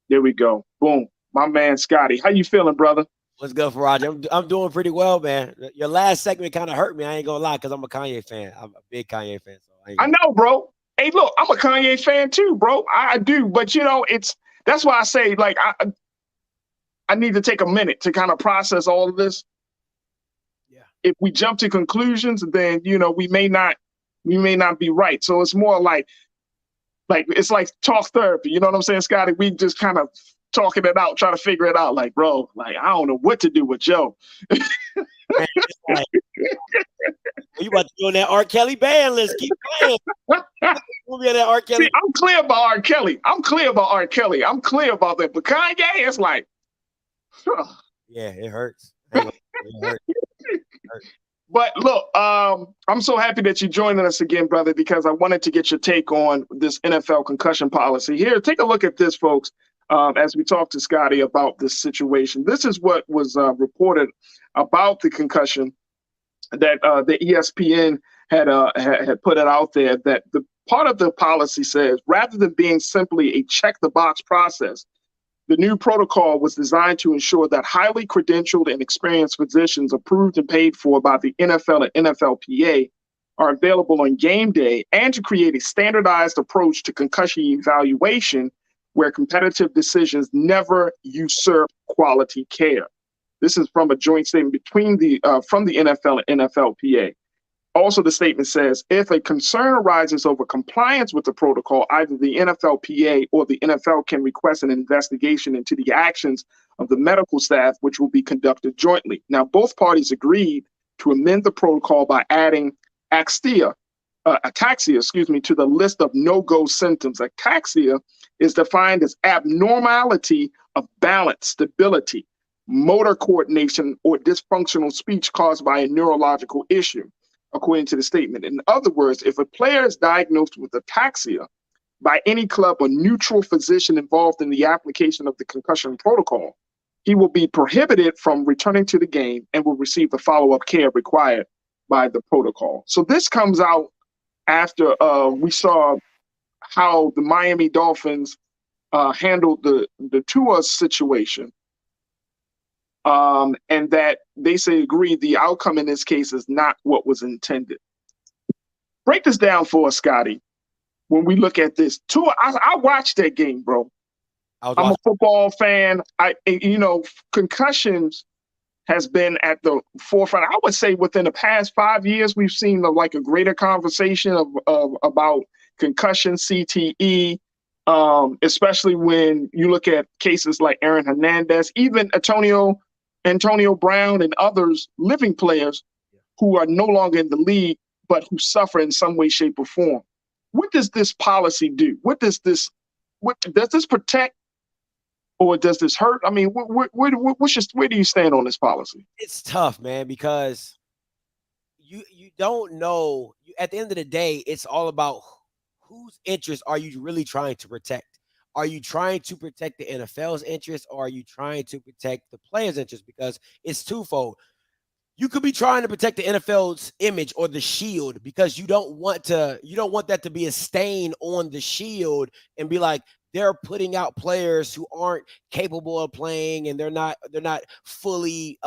There we go. Boom, my man Scotty. How you feeling, brother? What's good, Roger? I'm doing pretty well, man. Your last segment kind of hurt me. I ain't gonna lie, because I'm a Kanye fan. I'm a big Kanye fan. So I know, bro. Hey, look, I'm a Kanye fan too, bro. I do, but that's why I say, like, I need to take a minute to kind of process all of this. Yeah. If we jump to conclusions, then we may not be right. So it's more like it's like talk therapy. You know what I'm saying, Scotty? We just kind of talking it out, trying to figure it out. Like, bro, like, I don't know what to do with Joe. You about to be on that R. Kelly ban list? Keep playing. We'll be on that R. Kelly. See, I'm clear about R. Kelly. I'm clear about that. But Kanye, it's like, yeah, it hurts. It hurts. But look, I'm so happy that you're joining us again, brother, because I wanted to get your take on this NFL concussion policy. Here, take a look at this, folks, as we talk to Scotty about this situation. This is what was reported about the concussion that the ESPN had put it out there, that the part of the policy says, rather than being simply a check-the-box process, the new protocol was designed to ensure that highly credentialed and experienced physicians approved and paid for by the NFL and NFLPA are available on game day, and to create a standardized approach to concussion evaluation where competitive decisions never usurp quality care. This is from a joint statement between from the NFL and NFLPA. Also, the statement says, if a concern arises over compliance with the protocol, either the NFLPA or the NFL can request an investigation into the actions of the medical staff, which will be conducted jointly. Now, both parties agreed to amend the protocol by adding ataxia, to the list of no-go symptoms. Ataxia is defined as abnormality of balance, stability, motor coordination, or dysfunctional speech caused by a neurological issue, according to the statement. In other words, if a player is diagnosed with ataxia by any club or neutral physician involved in the application of the concussion protocol, he will be prohibited from returning to the game and will receive the follow-up care required by the protocol. So this comes out after we saw how the Miami Dolphins handled the Tua situation. And that they say agreed the outcome in this case is not what was intended. Break this down for us, Scotty. When we look at this, Tua, I watched that game, bro. I'm a football fan. Concussions has been at the forefront. I would say within the past 5 years, we've seen a greater conversation about concussion, CTE, especially when you look at cases like Aaron Hernandez, even Antonio Brown and others, living players who are no longer in the league, but who suffer in some way, shape, or form. What does this policy do? Does this protect, or does this hurt? I mean, where do you stand on this policy? It's tough, man, because you don't know. At the end of the day, it's all about whose interests are you really trying to protect. Are you trying to protect the NFL's interest, or are you trying to protect the players' interest? Because it's twofold. You could be trying to protect the NFL's image or the shield, because you don't want that to be a stain on the shield and be like, they're putting out players who aren't capable of playing and they're not fully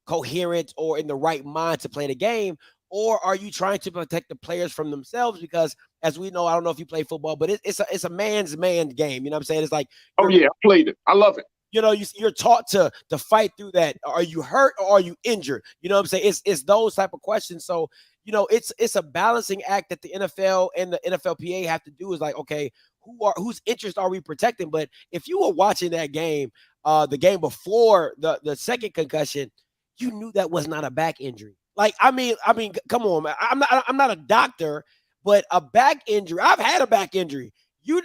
coherent or in the right mind to play the game? Or are you trying to protect the players from themselves? Because as we know, I don't know if you play football, but it's a man's man game. You know what I'm saying? It's like, oh yeah, I played it. I love it. You know, you're taught to fight through that. Are you hurt or are you injured? You know what I'm saying? It's those type of questions. So, you know, it's a balancing act that the NFL and the NFLPA have to do. Is like, okay, whose interest are we protecting? But if you were watching that game, the game before the second concussion, you knew that was not a back injury. Like, I mean, come on, man. I'm not a doctor, but a back injury. I've had a back injury. You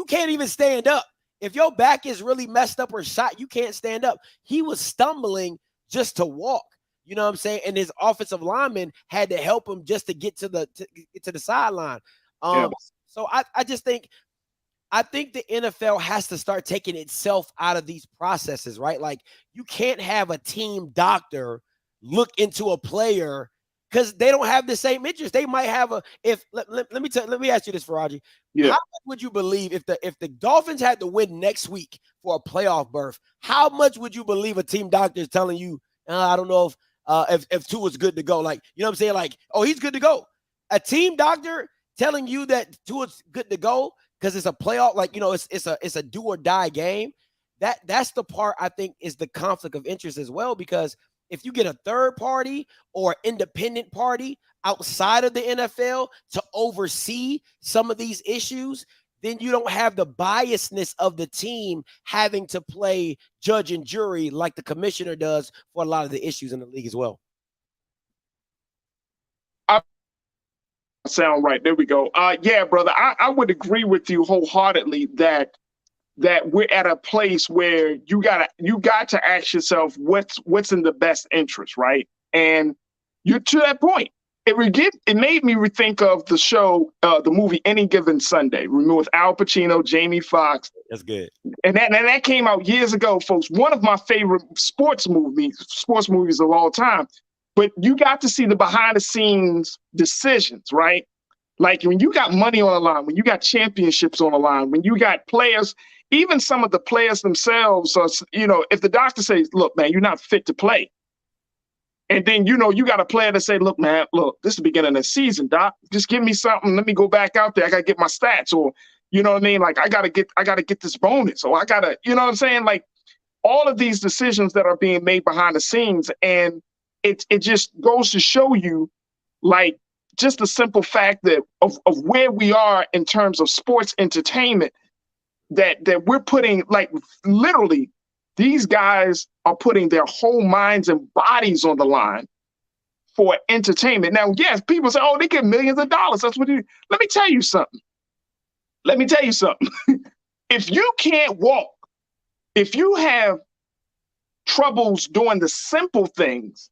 can't even stand up. If your back is really messed up or shot, you can't stand up. He was stumbling just to walk. You know what I'm saying? And his offensive lineman had to help him just to get to the sideline. So I just think the NFL has to start taking itself out of these processes, right? Like, you can't have a team doctor look into a player because they don't have the same interest. They might have let me ask you this, Faraji. Yeah. How much would you believe if the Dolphins had to win next week for a playoff berth? How much would you believe a team doctor is telling you, I don't know if Tua's good to go? Like, you know what I'm saying? Like, oh, he's good to go. A team doctor telling you that Tua's good to go because it's a playoff, like, you know, it's a do or die game. That's the part I think is the conflict of interest as well, because if you get a third party or independent party outside of the NFL to oversee some of these issues, then you don't have the biasness of the team having to play judge and jury like the commissioner does for a lot of the issues in the league as well. Sound right. There we go. Yeah, brother, I would agree with you wholeheartedly that we're at a place where you got to ask yourself what's in the best interest, right? And you're to that point. It made me rethink of the show, the movie Any Given Sunday. Remember, with Al Pacino, Jamie Foxx. That's good. And that came out years ago, folks. One of my favorite sports movies of all time. But you got to see the behind the scenes decisions, right? Like when you got money on the line, when you got championships on the line, when you got players, even some of the players themselves, you know, if the doctor says, look, man, you're not fit to play. And then, you know, you got a player to say, look, man, look, this is the beginning of the season, doc. Just give me something. Let me go back out there. I got to get my stats, or, you know what I mean? Like, I got to get this bonus, or I got to, you know what I'm saying? Like, all of these decisions that are being made behind the scenes. And it just goes to show you, like, just the simple fact that of where we are in terms of sports entertainment, that we're putting, like, literally, these guys are putting their whole minds and bodies on the line for entertainment. Now, yes, people say, oh, they get millions of dollars. That's what let me tell you something. If you can't walk, if you have troubles doing the simple things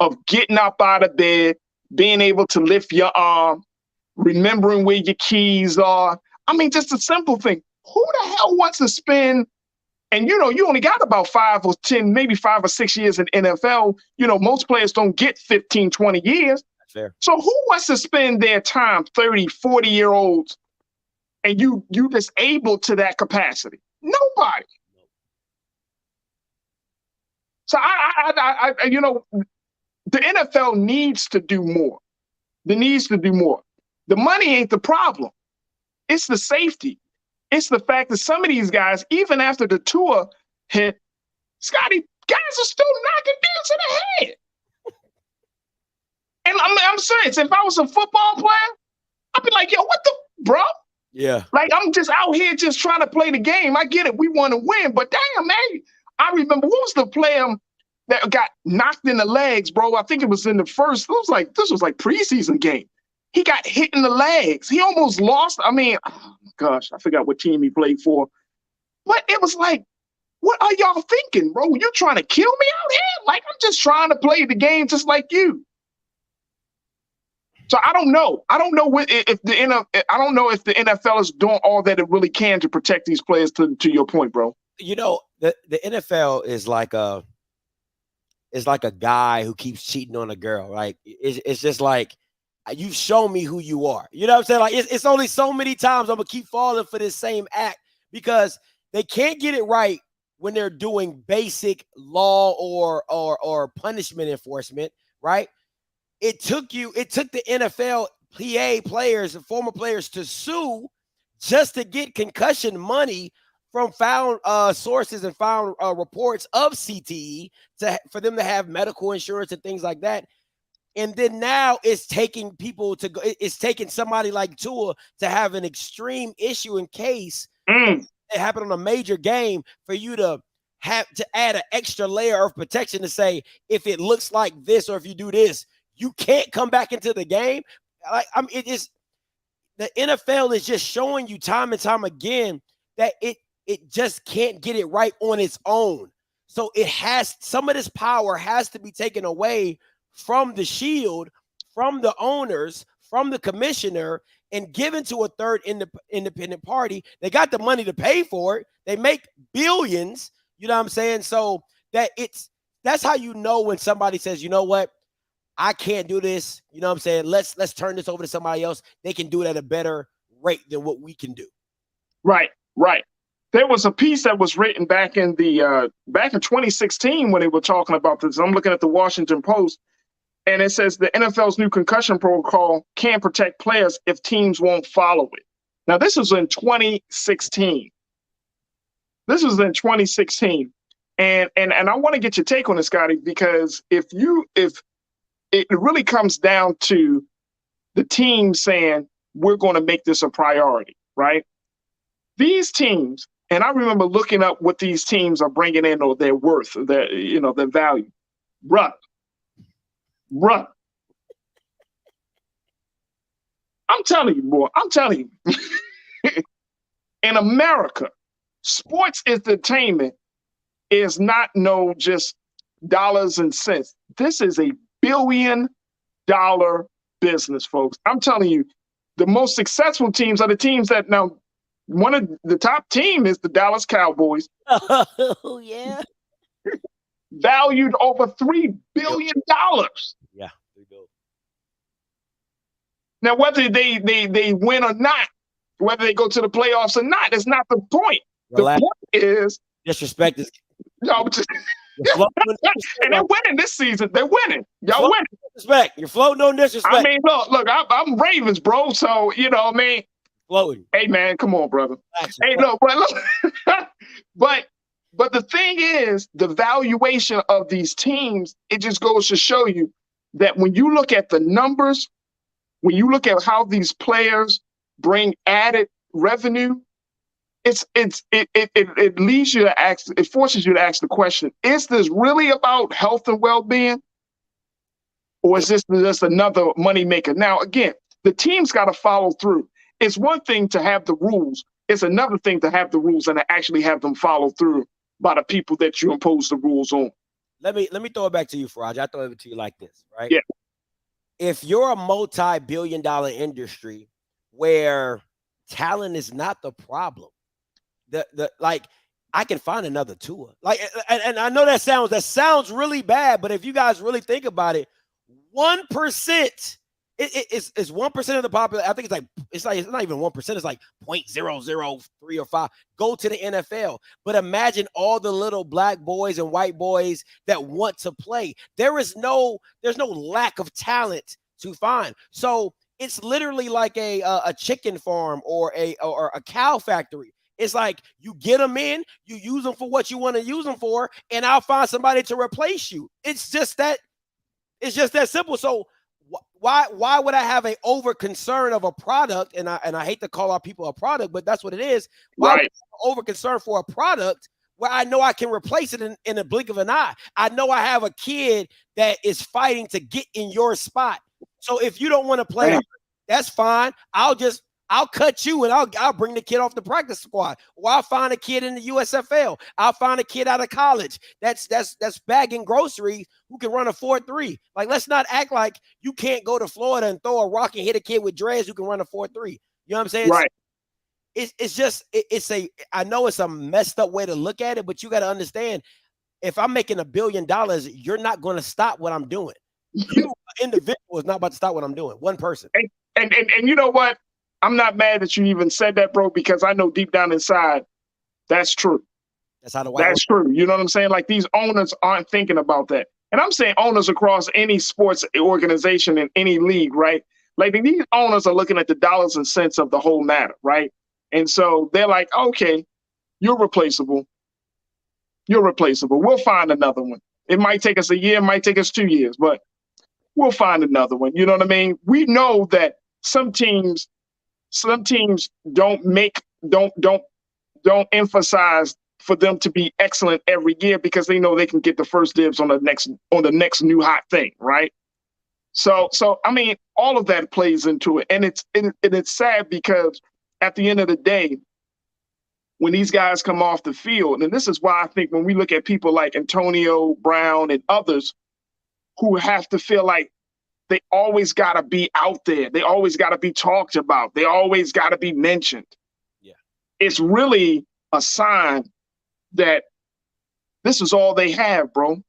of getting up out of bed, being able to lift your arm, remembering where your keys are, I mean, just a simple thing. Who the hell wants to spend, and, you know, you only got about 5 or 10, maybe 5 or 6 years in NFL. You know, most players don't get 15, 20 years. Fair. So who wants to spend their time, 30, 40-year-olds, and you disabled to that capacity? Nobody. So I you know, the NFL needs to do more. It needs to do more. The money ain't the problem. It's the safety. It's the fact that some of these guys, even after the tour hit, Scotty, guys are still knocking dudes in the head. And I'm serious. If I was a football player, I'd be like, yo, what the, bro? Yeah. Like, I'm just out here just trying to play the game. I get it. We want to win. But damn, man, I remember, what was the player that got knocked in the legs, bro? I think it was in the first, this was like preseason game. He got hit in the legs. He almost lost. I mean, oh my gosh, I forgot what team he played for. But it was like, what are y'all thinking, bro? You're trying to kill me out here? Like, I'm just trying to play the game just like you. So I don't know. I don't know if the NFL is doing all that it really can to protect these players. To your point, bro. You know, the NFL is like a guy who keeps cheating on a girl. Like, it's just like, you've shown me who you are. You know what I'm saying? Like, it's only so many times I'm gonna keep falling for this same act, because they can't get it right when they're doing basic law or punishment enforcement, right? It took the NFL PA players and former players to sue just to get concussion money from found sources and found reports of CTE for them to have medical insurance and things like that. And then now it's taking people to go. It's taking somebody like Tua to have an extreme issue in case it happened on a major game for you to have to add an extra layer of protection to say, if it looks like this or if you do this, you can't come back into the game. It is the NFL is just showing you time and time again that it just can't get it right on its own. So it has some of this power has to be taken away from the shield, from the owners, from the commissioner, and given to a third independent party. They got the money to pay for it. They make billions, you know what I'm saying? So that's how you know when somebody says, you know what, I can't do this. You know what I'm saying? Let's turn this over to somebody else. They can do it at a better rate than what we can do. Right. There was a piece that was written back in 2016 when they were talking about this. I'm looking at the Washington Post, and it says the NFL's new concussion protocol can protect players if teams won't follow it. Now, this was in 2016. And I want to get your take on this, Scotty, because if it really comes down to the team saying, we're going to make this a priority, right? These teams, and I remember looking up what these teams are bringing in or their worth, their value. Bruh. I'm telling you, boy, in America, sports entertainment is not just dollars and cents. This is a billion-dollar business, folks. I'm telling you, the most successful teams are the teams that now, one of the top team is the Dallas Cowboys. Oh, yeah. Valued over $3 billion. Yeah, they do. Now, whether they win or not, whether they go to the playoffs or not, is not the point. Relax. The point is disrespect is. And they're winning this season. They're winning. Y'all winning. Disrespect. You're floating on disrespect. I mean, look, I'm Ravens, bro. So, you know what I mean? Floating. Hey, man, come on, brother. Hey, look, but the thing is, the valuation of these teams, it just goes to show you that when you look at the numbers, when you look at how these players bring added revenue, it leads you to ask, it forces you to ask the question, is this really about health and well-being? Or is this just another moneymaker? Now, again, the team's got to follow through. It's one thing to have the rules. It's another thing to have the rules and to actually have them follow through by the people that you impose the rules on. Let me throw it back to you, Faraj. I throw it to you like this, right? Yeah. If you're a multi-billion-dollar industry where talent is not the problem, like I can find another Tua. Like, and I know that sounds really bad, but if you guys really think about it, 1%. It's 1% of the population. I think it's not even 1%. It's like 0.003 or 5 go to the NFL. But imagine all the little black boys and white boys that want to play. There's no lack of talent to find. So it's literally like a chicken farm or a cow factory. It's like you get them in, you use them for what you want to use them for, and I'll find somebody to replace you. It's just that simple. So why would I have an over concern of a product? And I hate to call our people a product, but that's what it is. Why right. Over concern for a product where I know I can replace it in a blink of an eye? I know I have a kid that is fighting to get in your spot. So if you don't want to play, that's fine. I'll cut you and I'll bring the kid off the practice squad. Or I'll find a kid in the USFL. I'll find a kid out of college that's bagging groceries who can run a 4.3. Like, let's not act like you can't go to Florida and throw a rock and hit a kid with dreads who can run a 4.3. You know what I'm saying? Right. I know it's a messed up way to look at it, but you got to understand, if I'm making $1 billion, you're not going to stop what I'm doing. You individual is not about to stop what I'm doing. One person. And you know what? I'm not mad that you even said that, bro, because I know deep down inside that's true. That's how the white. That's true. You know what I'm saying? Like these owners aren't thinking about that. And I'm saying owners across any sports organization in any league, right? Like these owners are looking at the dollars and cents of the whole matter, right? And so they're like, okay, you're replaceable. You're replaceable. We'll find another one. It might take us a year, it might take us 2 years, but we'll find another one. You know what I mean? We know that some teams don't emphasize for them to be excellent every year because they know they can get the first dibs on the next new hot thing, right? So I mean, all of that plays into it, and it's sad because at the end of the day, when these guys come off the field, and this is why I think when we look at people like Antonio Brown and others who have to feel like they always got to be out there, they always got to be talked about, they always got to be mentioned. Yeah, it's really a sign that this is all they have, bro.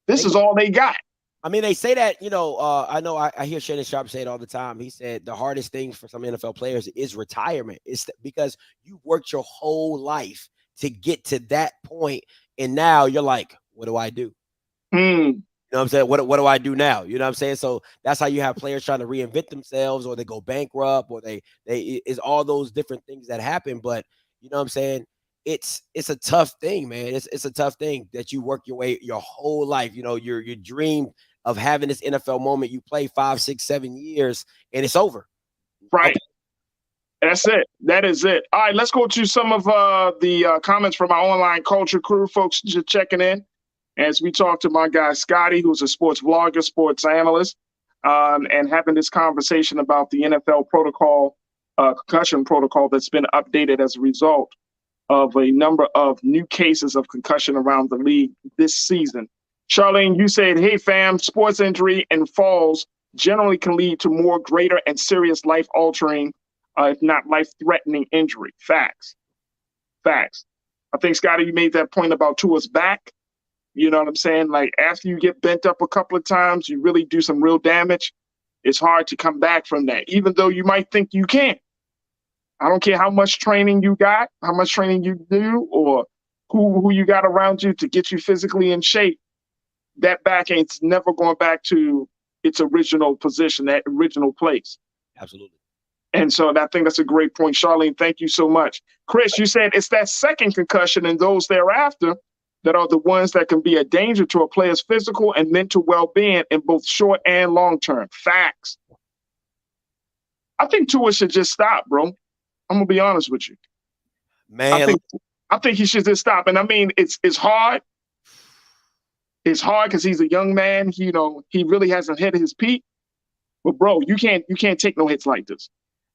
This is all they got. I mean, they say that, you know, I hear Shannon Sharp say it all the time. He said the hardest thing for some NFL players is retirement. It's because you worked your whole life to get to that point, and now you're like, what do I do? You know what I'm saying? What do I do now? You know what I'm saying? So that's how you have players trying to reinvent themselves, or they go bankrupt, or they it's all those different things that happen. But you know what I'm saying? It's a tough thing, man. It's a tough thing that you work your way your whole life. You know, your dream of having this NFL moment, you play 5, 6, 7 years, and it's over. Right. Okay. That's it. That is it. All right, let's go to some of the comments from our online culture crew. Folks just checking in as we talk to my guy, Scotty, who's a sports vlogger, sports analyst, and having this conversation about the NFL protocol, concussion protocol that's been updated as a result of a number of new cases of concussion around the league this season. Charlene, you said, hey, fam, sports injury and falls generally can lead to more greater and serious life-altering, if not life-threatening injury. Facts. I think, Scotty, you made that point about Tua's back. You know what I'm saying? Like, after you get bent up a couple of times, you really do some real damage. It's hard to come back from that, even though you might think you can. I don't care how much training you got, how much training you do, or who you got around you to get you physically in shape. That back ain't never going back to its original position, that original place. Absolutely. And so I think that's a great point. Charlene, thank you so much. Chris, you said it's that second concussion and those thereafter that are the ones that can be a danger to a player's physical and mental well-being in both short and long term. Facts. I think Tua should just stop, bro. I'm going to be honest with you. Man, I think he should just stop. And I mean, it's hard. It's hard because he's a young man. He really hasn't hit his peak. But bro, you can't take no hits like this.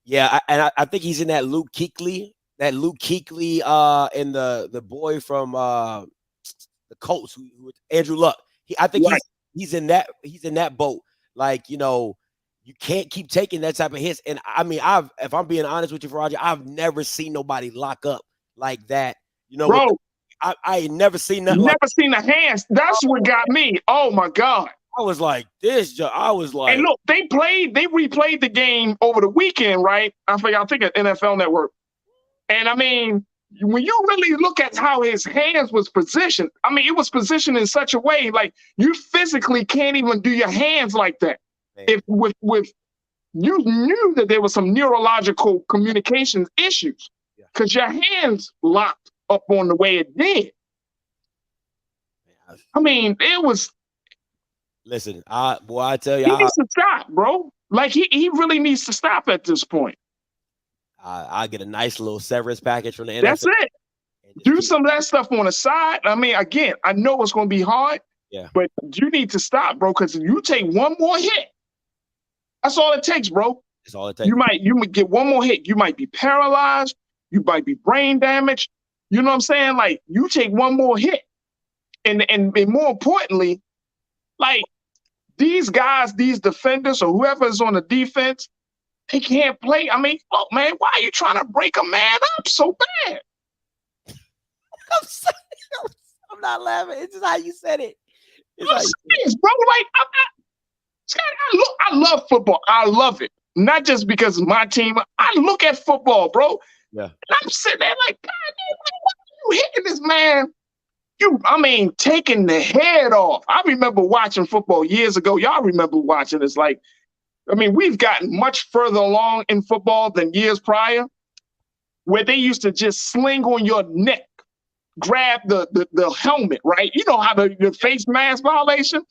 Yeah, I think he's in that Luke Kuechly, and the boy from the Colts, who Andrew Luck. I think he's in that boat. Like, you know, you can't keep taking that type of hits. And I mean, if I'm being honest with you, Roger, I've never seen nobody lock up like that. You know, bro. I ain't never seen that. Never seen the hands. That's what got me. Oh my God. I was like, I was like, and look, they replayed the game over the weekend, right? I think at NFL Network. And I mean, when you really look at how his hands was positioned, I mean, it was positioned in such a way, like you physically can't even do your hands like that. Man. If with you knew that there was some neurological communications issues because your hands locked up on the way it did. I mean, it was. Listen, I tell you, he needs to stop, bro. Like he really needs to stop at this point. I'll get a nice little severance package from the NFL. That's it. Do some of that stuff on the side. I mean, again, I know it's going to be hard. Yeah. But you need to stop, bro, because if you take one more hit, that's all it takes, bro. That's all it takes. You might get one more hit. You might be paralyzed. You might be brain damaged. You know what I'm saying? Like, you take one more hit. And more importantly, like, these guys, these defenders, or whoever is on the defense, they can't play. I mean, look, man, why are you trying to break a man up so bad? I'm sorry. I'm not laughing. It's just how you said it. I'm serious, bro. Like, I love football. I love it. Not just because it's my team. I look at football, bro. Yeah. And I'm sitting there like, God, you hitting this man, taking the head off. I remember watching football years ago. Y'all remember watching this. Like, we've gotten much further along in football than years prior, where they used to just sling on your neck, grab the helmet, right? You know how the face mask violation?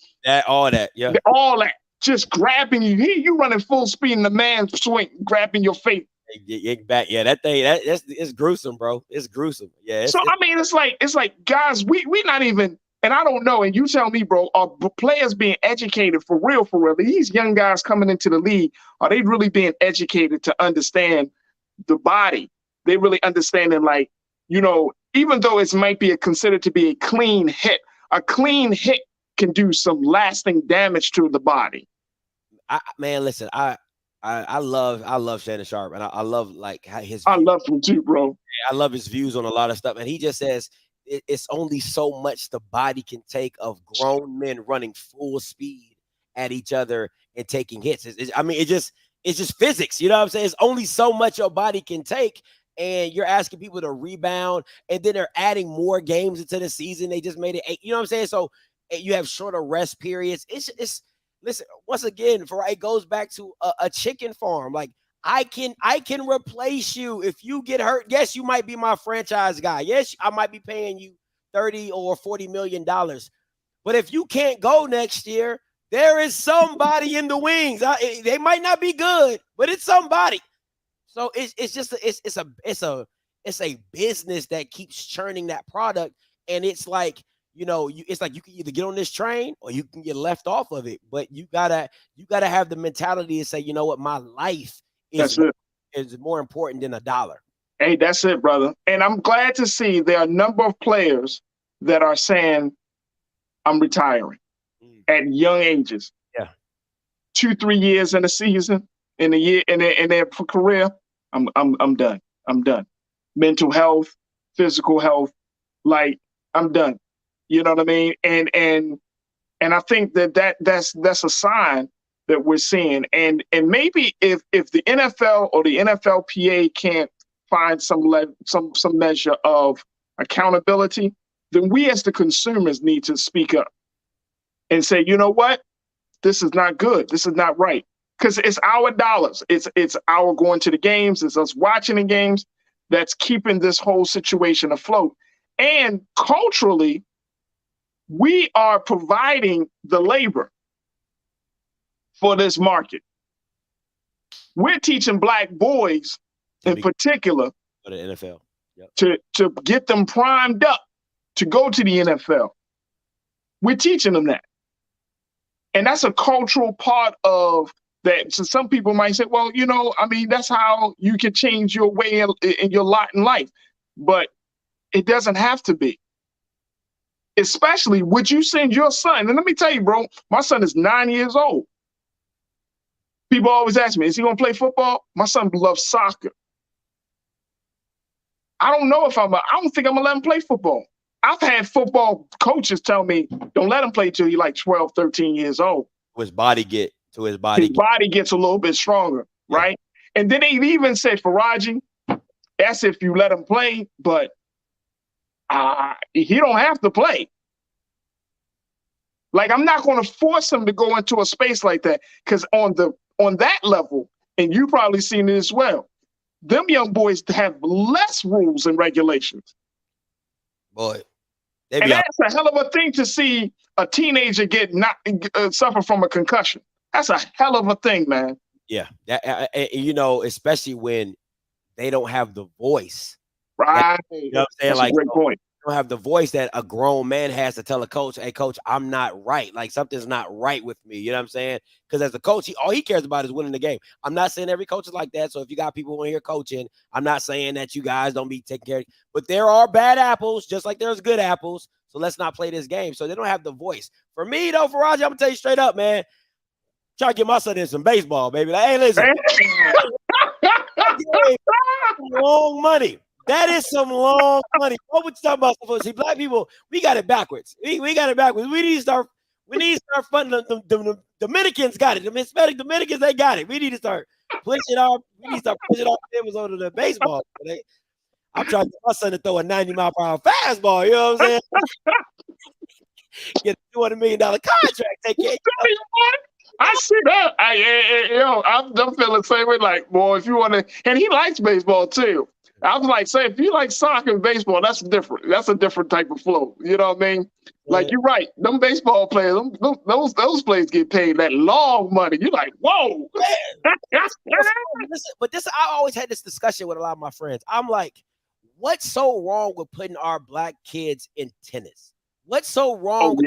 All that, yeah. All that. Just grabbing you. Here you running full speed in the man's swing, grabbing your face. Get back. Yeah, that thing, it's gruesome, bro. It's gruesome. Yeah. It's like, guys, we not even, and I don't know, and you tell me, bro, are players being educated for real? These young guys coming into the league, are they really being educated to understand the body? They really understanding, like, even though it might be considered to be a clean hit can do some lasting damage to the body. Listen, I love Shannon Sharp, and I love like his. I love him too, bro. I love his views on a lot of stuff, and he just says it's only so much the body can take of grown men running full speed at each other and taking hits. It's just physics. You know what I'm saying? It's only so much your body can take, and you're asking people to rebound, and then they're adding more games into the season. They just made it 8. You know what I'm saying? So you have shorter rest periods. It's listen, once again, it goes back to a chicken farm. Like, I can replace you if you get hurt. Yes, you might be my franchise guy. Yes, I might be paying you $30 or $40 million. But if you can't go next year, there is somebody in the wings. They might not be good, but it's somebody. So it's a business that keeps churning that product, and it's like, it's like you can either get on this train or you can get left off of it. But you gotta have the mentality to say, you know what, my life is more important than $1. Hey, that's it, brother. And I'm glad to see there are a number of players that are saying, I'm retiring at young ages. Yeah. 2-3 years in a season, in their career, I'm done. I'm done. Mental health, physical health, like, I'm done. You know what I mean? And I think that's a sign that we're seeing. And maybe if the NFL or the NFLPA can't find some measure of accountability, then we as the consumers need to speak up and say, you know what? This is not good. This is not right. Because it's our dollars. It's our going to the games. It's us watching the games that's keeping this whole situation afloat. And culturally, we are providing the labor for this market. We're teaching Black boys in particular to the NFL. Yep. to get them primed up to go to the NFL. We're teaching them that. And that's a cultural part of that. So some people might say, well, that's how you can change your way in your lot in life. But it doesn't have to be. Especially, would you send your son? And let me tell you, bro, my son is 9 years old. People always ask me, is he going to play football? My son loves soccer. I don't think I'm going to let him play football. I've had football coaches tell me, don't let him play till he's like 12, 13 years old. His body gets a little bit stronger, yeah. Right? And then they even said, Faraji, that's if you let him play, but he don't have to play. Like, I'm not going to force him to go into a space like that, because on that level, and you probably seen it as well, them young boys have less rules and regulations. Boy, and that's a hell of a thing to see a teenager suffer from a concussion. That's a hell of a thing, man. Yeah, especially when they don't have the voice. Right. You know what I'm saying? That's a great point. Don't have the voice that a grown man has to tell a coach, hey, coach, I'm not right. Like, something's not right with me. You know what I'm saying? Because as a coach, all he cares about is winning the game. I'm not saying every coach is like that. So if you got people in here coaching, I'm not saying that you guys don't be taking care of it. But there are bad apples, just like there's good apples. So let's not play this game. So they don't have the voice. For me, though, Faraji, I'm going to tell you straight up, man. Try to get my son in some baseball, baby. Like, hey, listen. Long money. That is some long money. What would you talk about? See, Black people, we got it backwards. We got it backwards. We need to start funding the Dominicans got it. The Hispanic Dominicans, they got it. We need to start pushing our families over to the baseball. I'm trying to get my son to throw a 90-mile-per-hour fastball. You know what I'm saying? Get a $200 million contract. Take care. I see that. I'm feeling the same way. Like, boy, if you want to, and he likes baseball too. I was like, say, if you like soccer and baseball, that's different. That's a different type of flow. You know what I mean? Like, you're right. Them baseball players, those players get paid that long money. You're like, whoa. But I always had this discussion with a lot of my friends. I'm like, what's so wrong with putting our black kids in tennis? What's so wrong?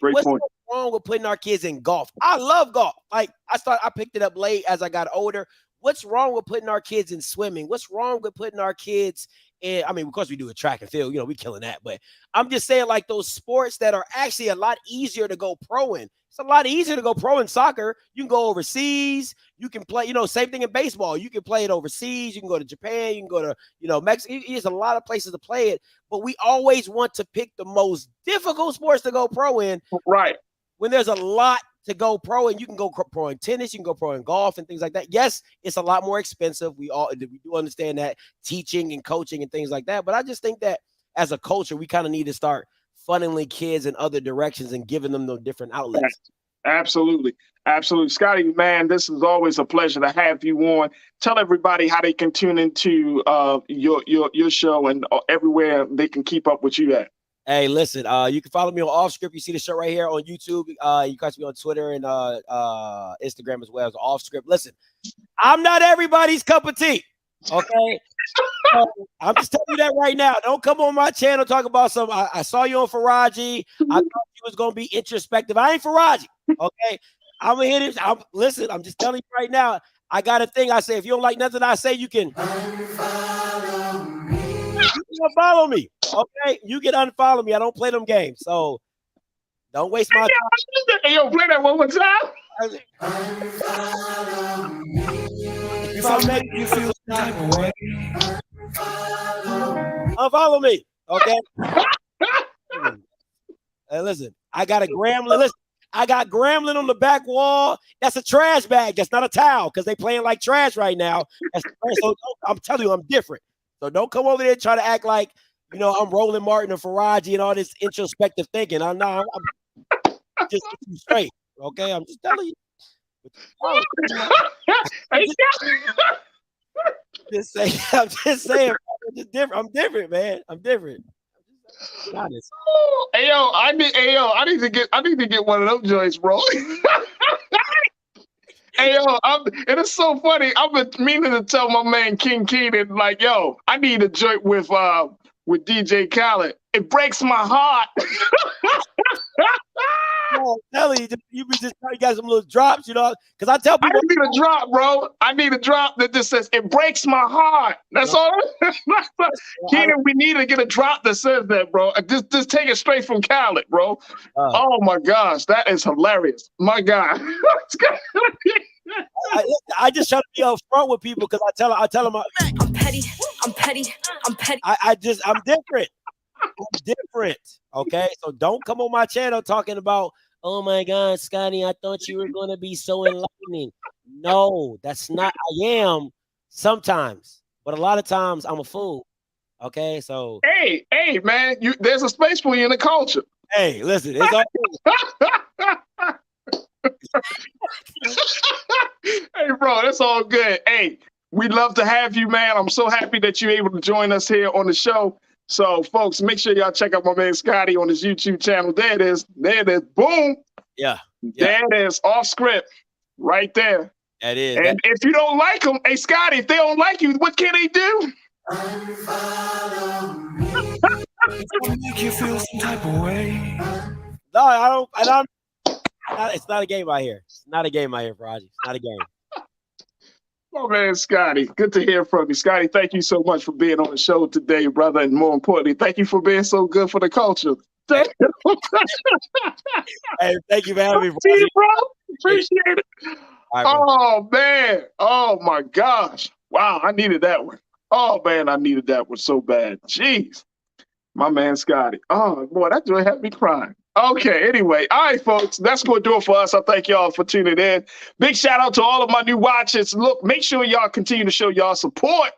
What's so wrong with putting our kids in golf? I love golf. Like, I picked it up late as I got older. What's wrong with putting our kids in swimming? What's wrong with putting our kids in, I mean, of course we do a track and field, we killing that, but I'm just saying, like, those sports that are actually a lot easier to go pro in. It's a lot easier to go pro in soccer. You can go overseas. You can play, same thing in baseball. You can play it overseas. You can go to Japan. You can go to, Mexico. There's a lot of places to play it, but we always want to pick the most difficult sports to go pro in. Right. When there's a lot to go pro, and you can go pro in tennis, you can go pro in golf and things like that. Yes, it's a lot more expensive. We do understand that, teaching and coaching and things like that. But I just think that as a culture, we kind of need to start funneling kids in other directions and giving them those different outlets. Absolutely. Absolutely. Scotty, man, this is always a pleasure to have you on. Tell everybody how they can tune into your show and everywhere they can keep up with you at. Hey, listen, you can follow me on Off Script. You see the show right here on YouTube. You can catch me on Twitter and Instagram as well as Off Script. Listen, I'm not everybody's cup of tea, okay? I'm just telling you that right now. Don't come on my channel talk about some. I saw you on Faraji. I thought you was going to be introspective. I ain't Faraji, okay? I'm going to hit him. Listen, I'm just telling you right now. I got a thing. I say, if you don't like nothing I say, you can unfollow me. Okay, you can unfollow me. I don't play them games, so don't waste my time. Hey, yo, play that one more time. If I make you feel type of way, unfollow me. Okay. Hey, listen, I got a Gremlin. Listen, I got Gremlin on the back wall. That's a trash bag. That's not a towel because they playing like trash right now. So I'm telling you, I'm different. So don't come over there and try to act like, I'm Roland Martin or Faraji and all this introspective thinking. I'm just straight, okay? I'm just telling you. I'm just saying. I'm different, man. I'm different. Honest. Hey yo, I need to get one of those joints, bro. Hey yo, it is so funny. I've been meaning to tell my man King Keenan, like, yo, I need a joint with DJ Khaled. It breaks my heart. I'm telling you, you got some little drops, because I tell people. I need a drop, bro. I need a drop that just says, it breaks my heart. That's all. Keenan, we need to get a drop that says that, bro. Just take it straight from Khaled, bro. Oh my gosh, that is hilarious. My God. I just try to be upfront with people because I tell them I'm petty. I'm different. I'm different. Okay, so don't come on my channel talking about, oh my God, Scotty, I thought you were gonna be so enlightening. No, that's not. I am sometimes, but a lot of times I'm a fool. Okay, so hey, man, there's a space for you in the culture. Hey, listen, it's all Hey, bro, that's all good. Hey, we'd love to have you, man. I'm so happy that you're able to join us here on the show. So, folks, make sure y'all check out my man Scotty on his YouTube channel. There it is. Boom. Yeah. There it is. Off Script. Right there. That is. And if you don't like them, hey, Scotty, if they don't like you, what can they do? Make you feel some type of way. No, I don't. It's not a game out here. It's not a game out here, Raji. It's not a game. Oh, man, Scotty, good to hear from you. Scotty, thank you so much for being on the show today, brother. And more importantly, thank you for being so good for the culture. Hey, thank you for having me, See you, bro. Appreciate it. Right, oh, man. Oh, my gosh. Wow, I needed that one. Oh, man, I needed that one so bad. Jeez. My man, Scotty. Oh, boy, that joy had me crying. Okay, anyway. All right, folks, that's going to do it for us. I thank y'all for tuning in. Big shout out to all of my new watchers. Look, make sure y'all continue to show y'all support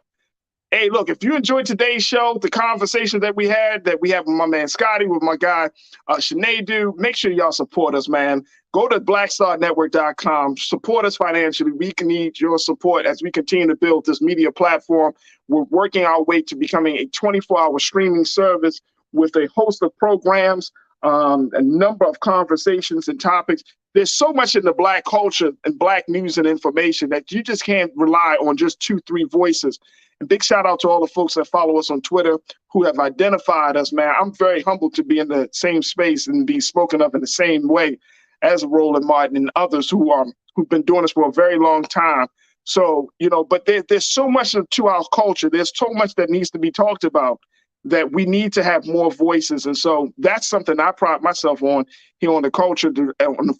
Hey, look, if you enjoyed today's show, the conversation that we have with my man Scotty, with my guy Sinead, make sure y'all support us, man. Go to blackstarnetwork.com. Support us financially. We can need your support as we continue to build this media platform. We're working our way to becoming a 24-hour streaming service with a host of programs, a number of conversations and topics. There's so much in the Black culture and Black news and information that you just can't rely on just 2-3 voices. And big shout out to all the folks that follow us on Twitter who have identified us, man. I'm very humbled to be in the same space and be spoken of in the same way as Roland Martin and others who've been doing this for a very long time. So, but there's so much to our culture. There's so much that needs to be talked about that we need to have more voices. And so that's something I pride myself on here on the culture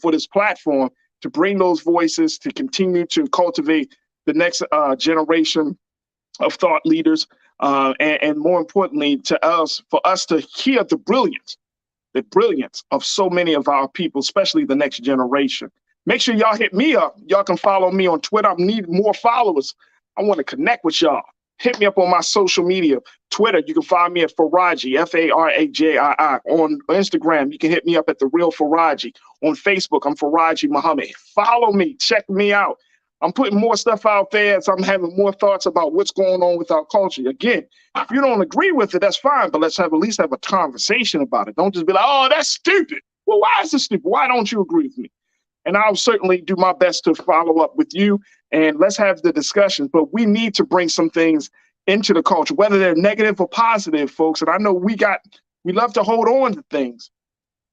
for this platform, to bring those voices, to continue to cultivate the next generation of thought leaders, and more importantly for us to hear the brilliance of so many of our people, especially the next generation. Make sure y'all hit me up. Y'all can follow me on Twitter. I need more followers. I want to connect with y'all. Hit me up on my social media. Twitter, you can find me at Faraji, Farajii. On Instagram, you can hit me up at The Real Faraji. On Facebook, I'm Faraji Muhammad. Follow me. Check me out. I'm putting more stuff out there as I'm having more thoughts about what's going on with our culture. Again, if you don't agree with it, that's fine, but let's at least have a conversation about it. Don't just be like, oh, that's stupid. Well, why is it stupid? Why don't you agree with me? And I'll certainly do my best to follow up with you, and let's have the discussions. But we need to bring some things into the culture, whether they're negative or positive, folks. And I know we love to hold on to things,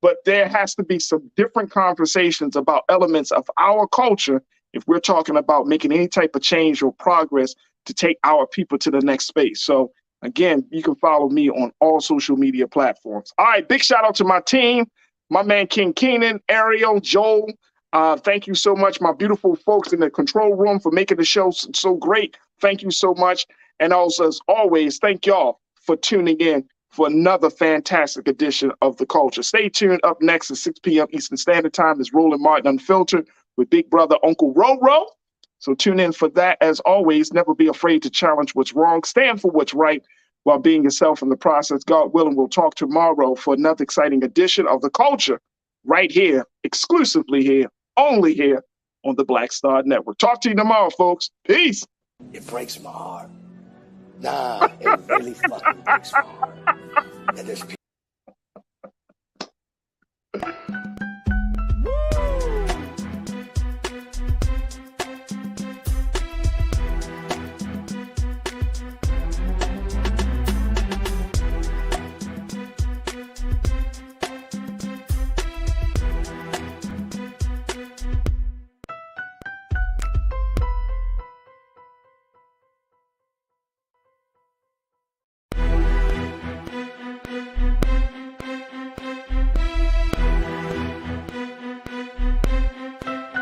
but there has to be some different conversations about elements of our culture if we're talking about making any type of change or progress to take our people to the next space. So again, you can follow me on all social media platforms. All right, big shout out to my team, my man King Keenan, Ariel, Joel. Thank you so much, my beautiful folks in the control room, for making the show so great. Thank you so much. And also, as always, thank y'all for tuning in for another fantastic edition of The Culture. Stay tuned. Up next at 6 p.m. Eastern Standard Time is Roland Martin Unfiltered with Big Brother Uncle Roro. So tune in for that. As always, never be afraid to challenge what's wrong. Stand for what's right while being yourself in the process. God willing, we'll talk tomorrow for another exciting edition of The Culture right here, exclusively here, only here on the Black Star Network. Talk to you tomorrow, folks. Peace. It breaks my heart. Nah, it really fucking breaks my heart. And there's people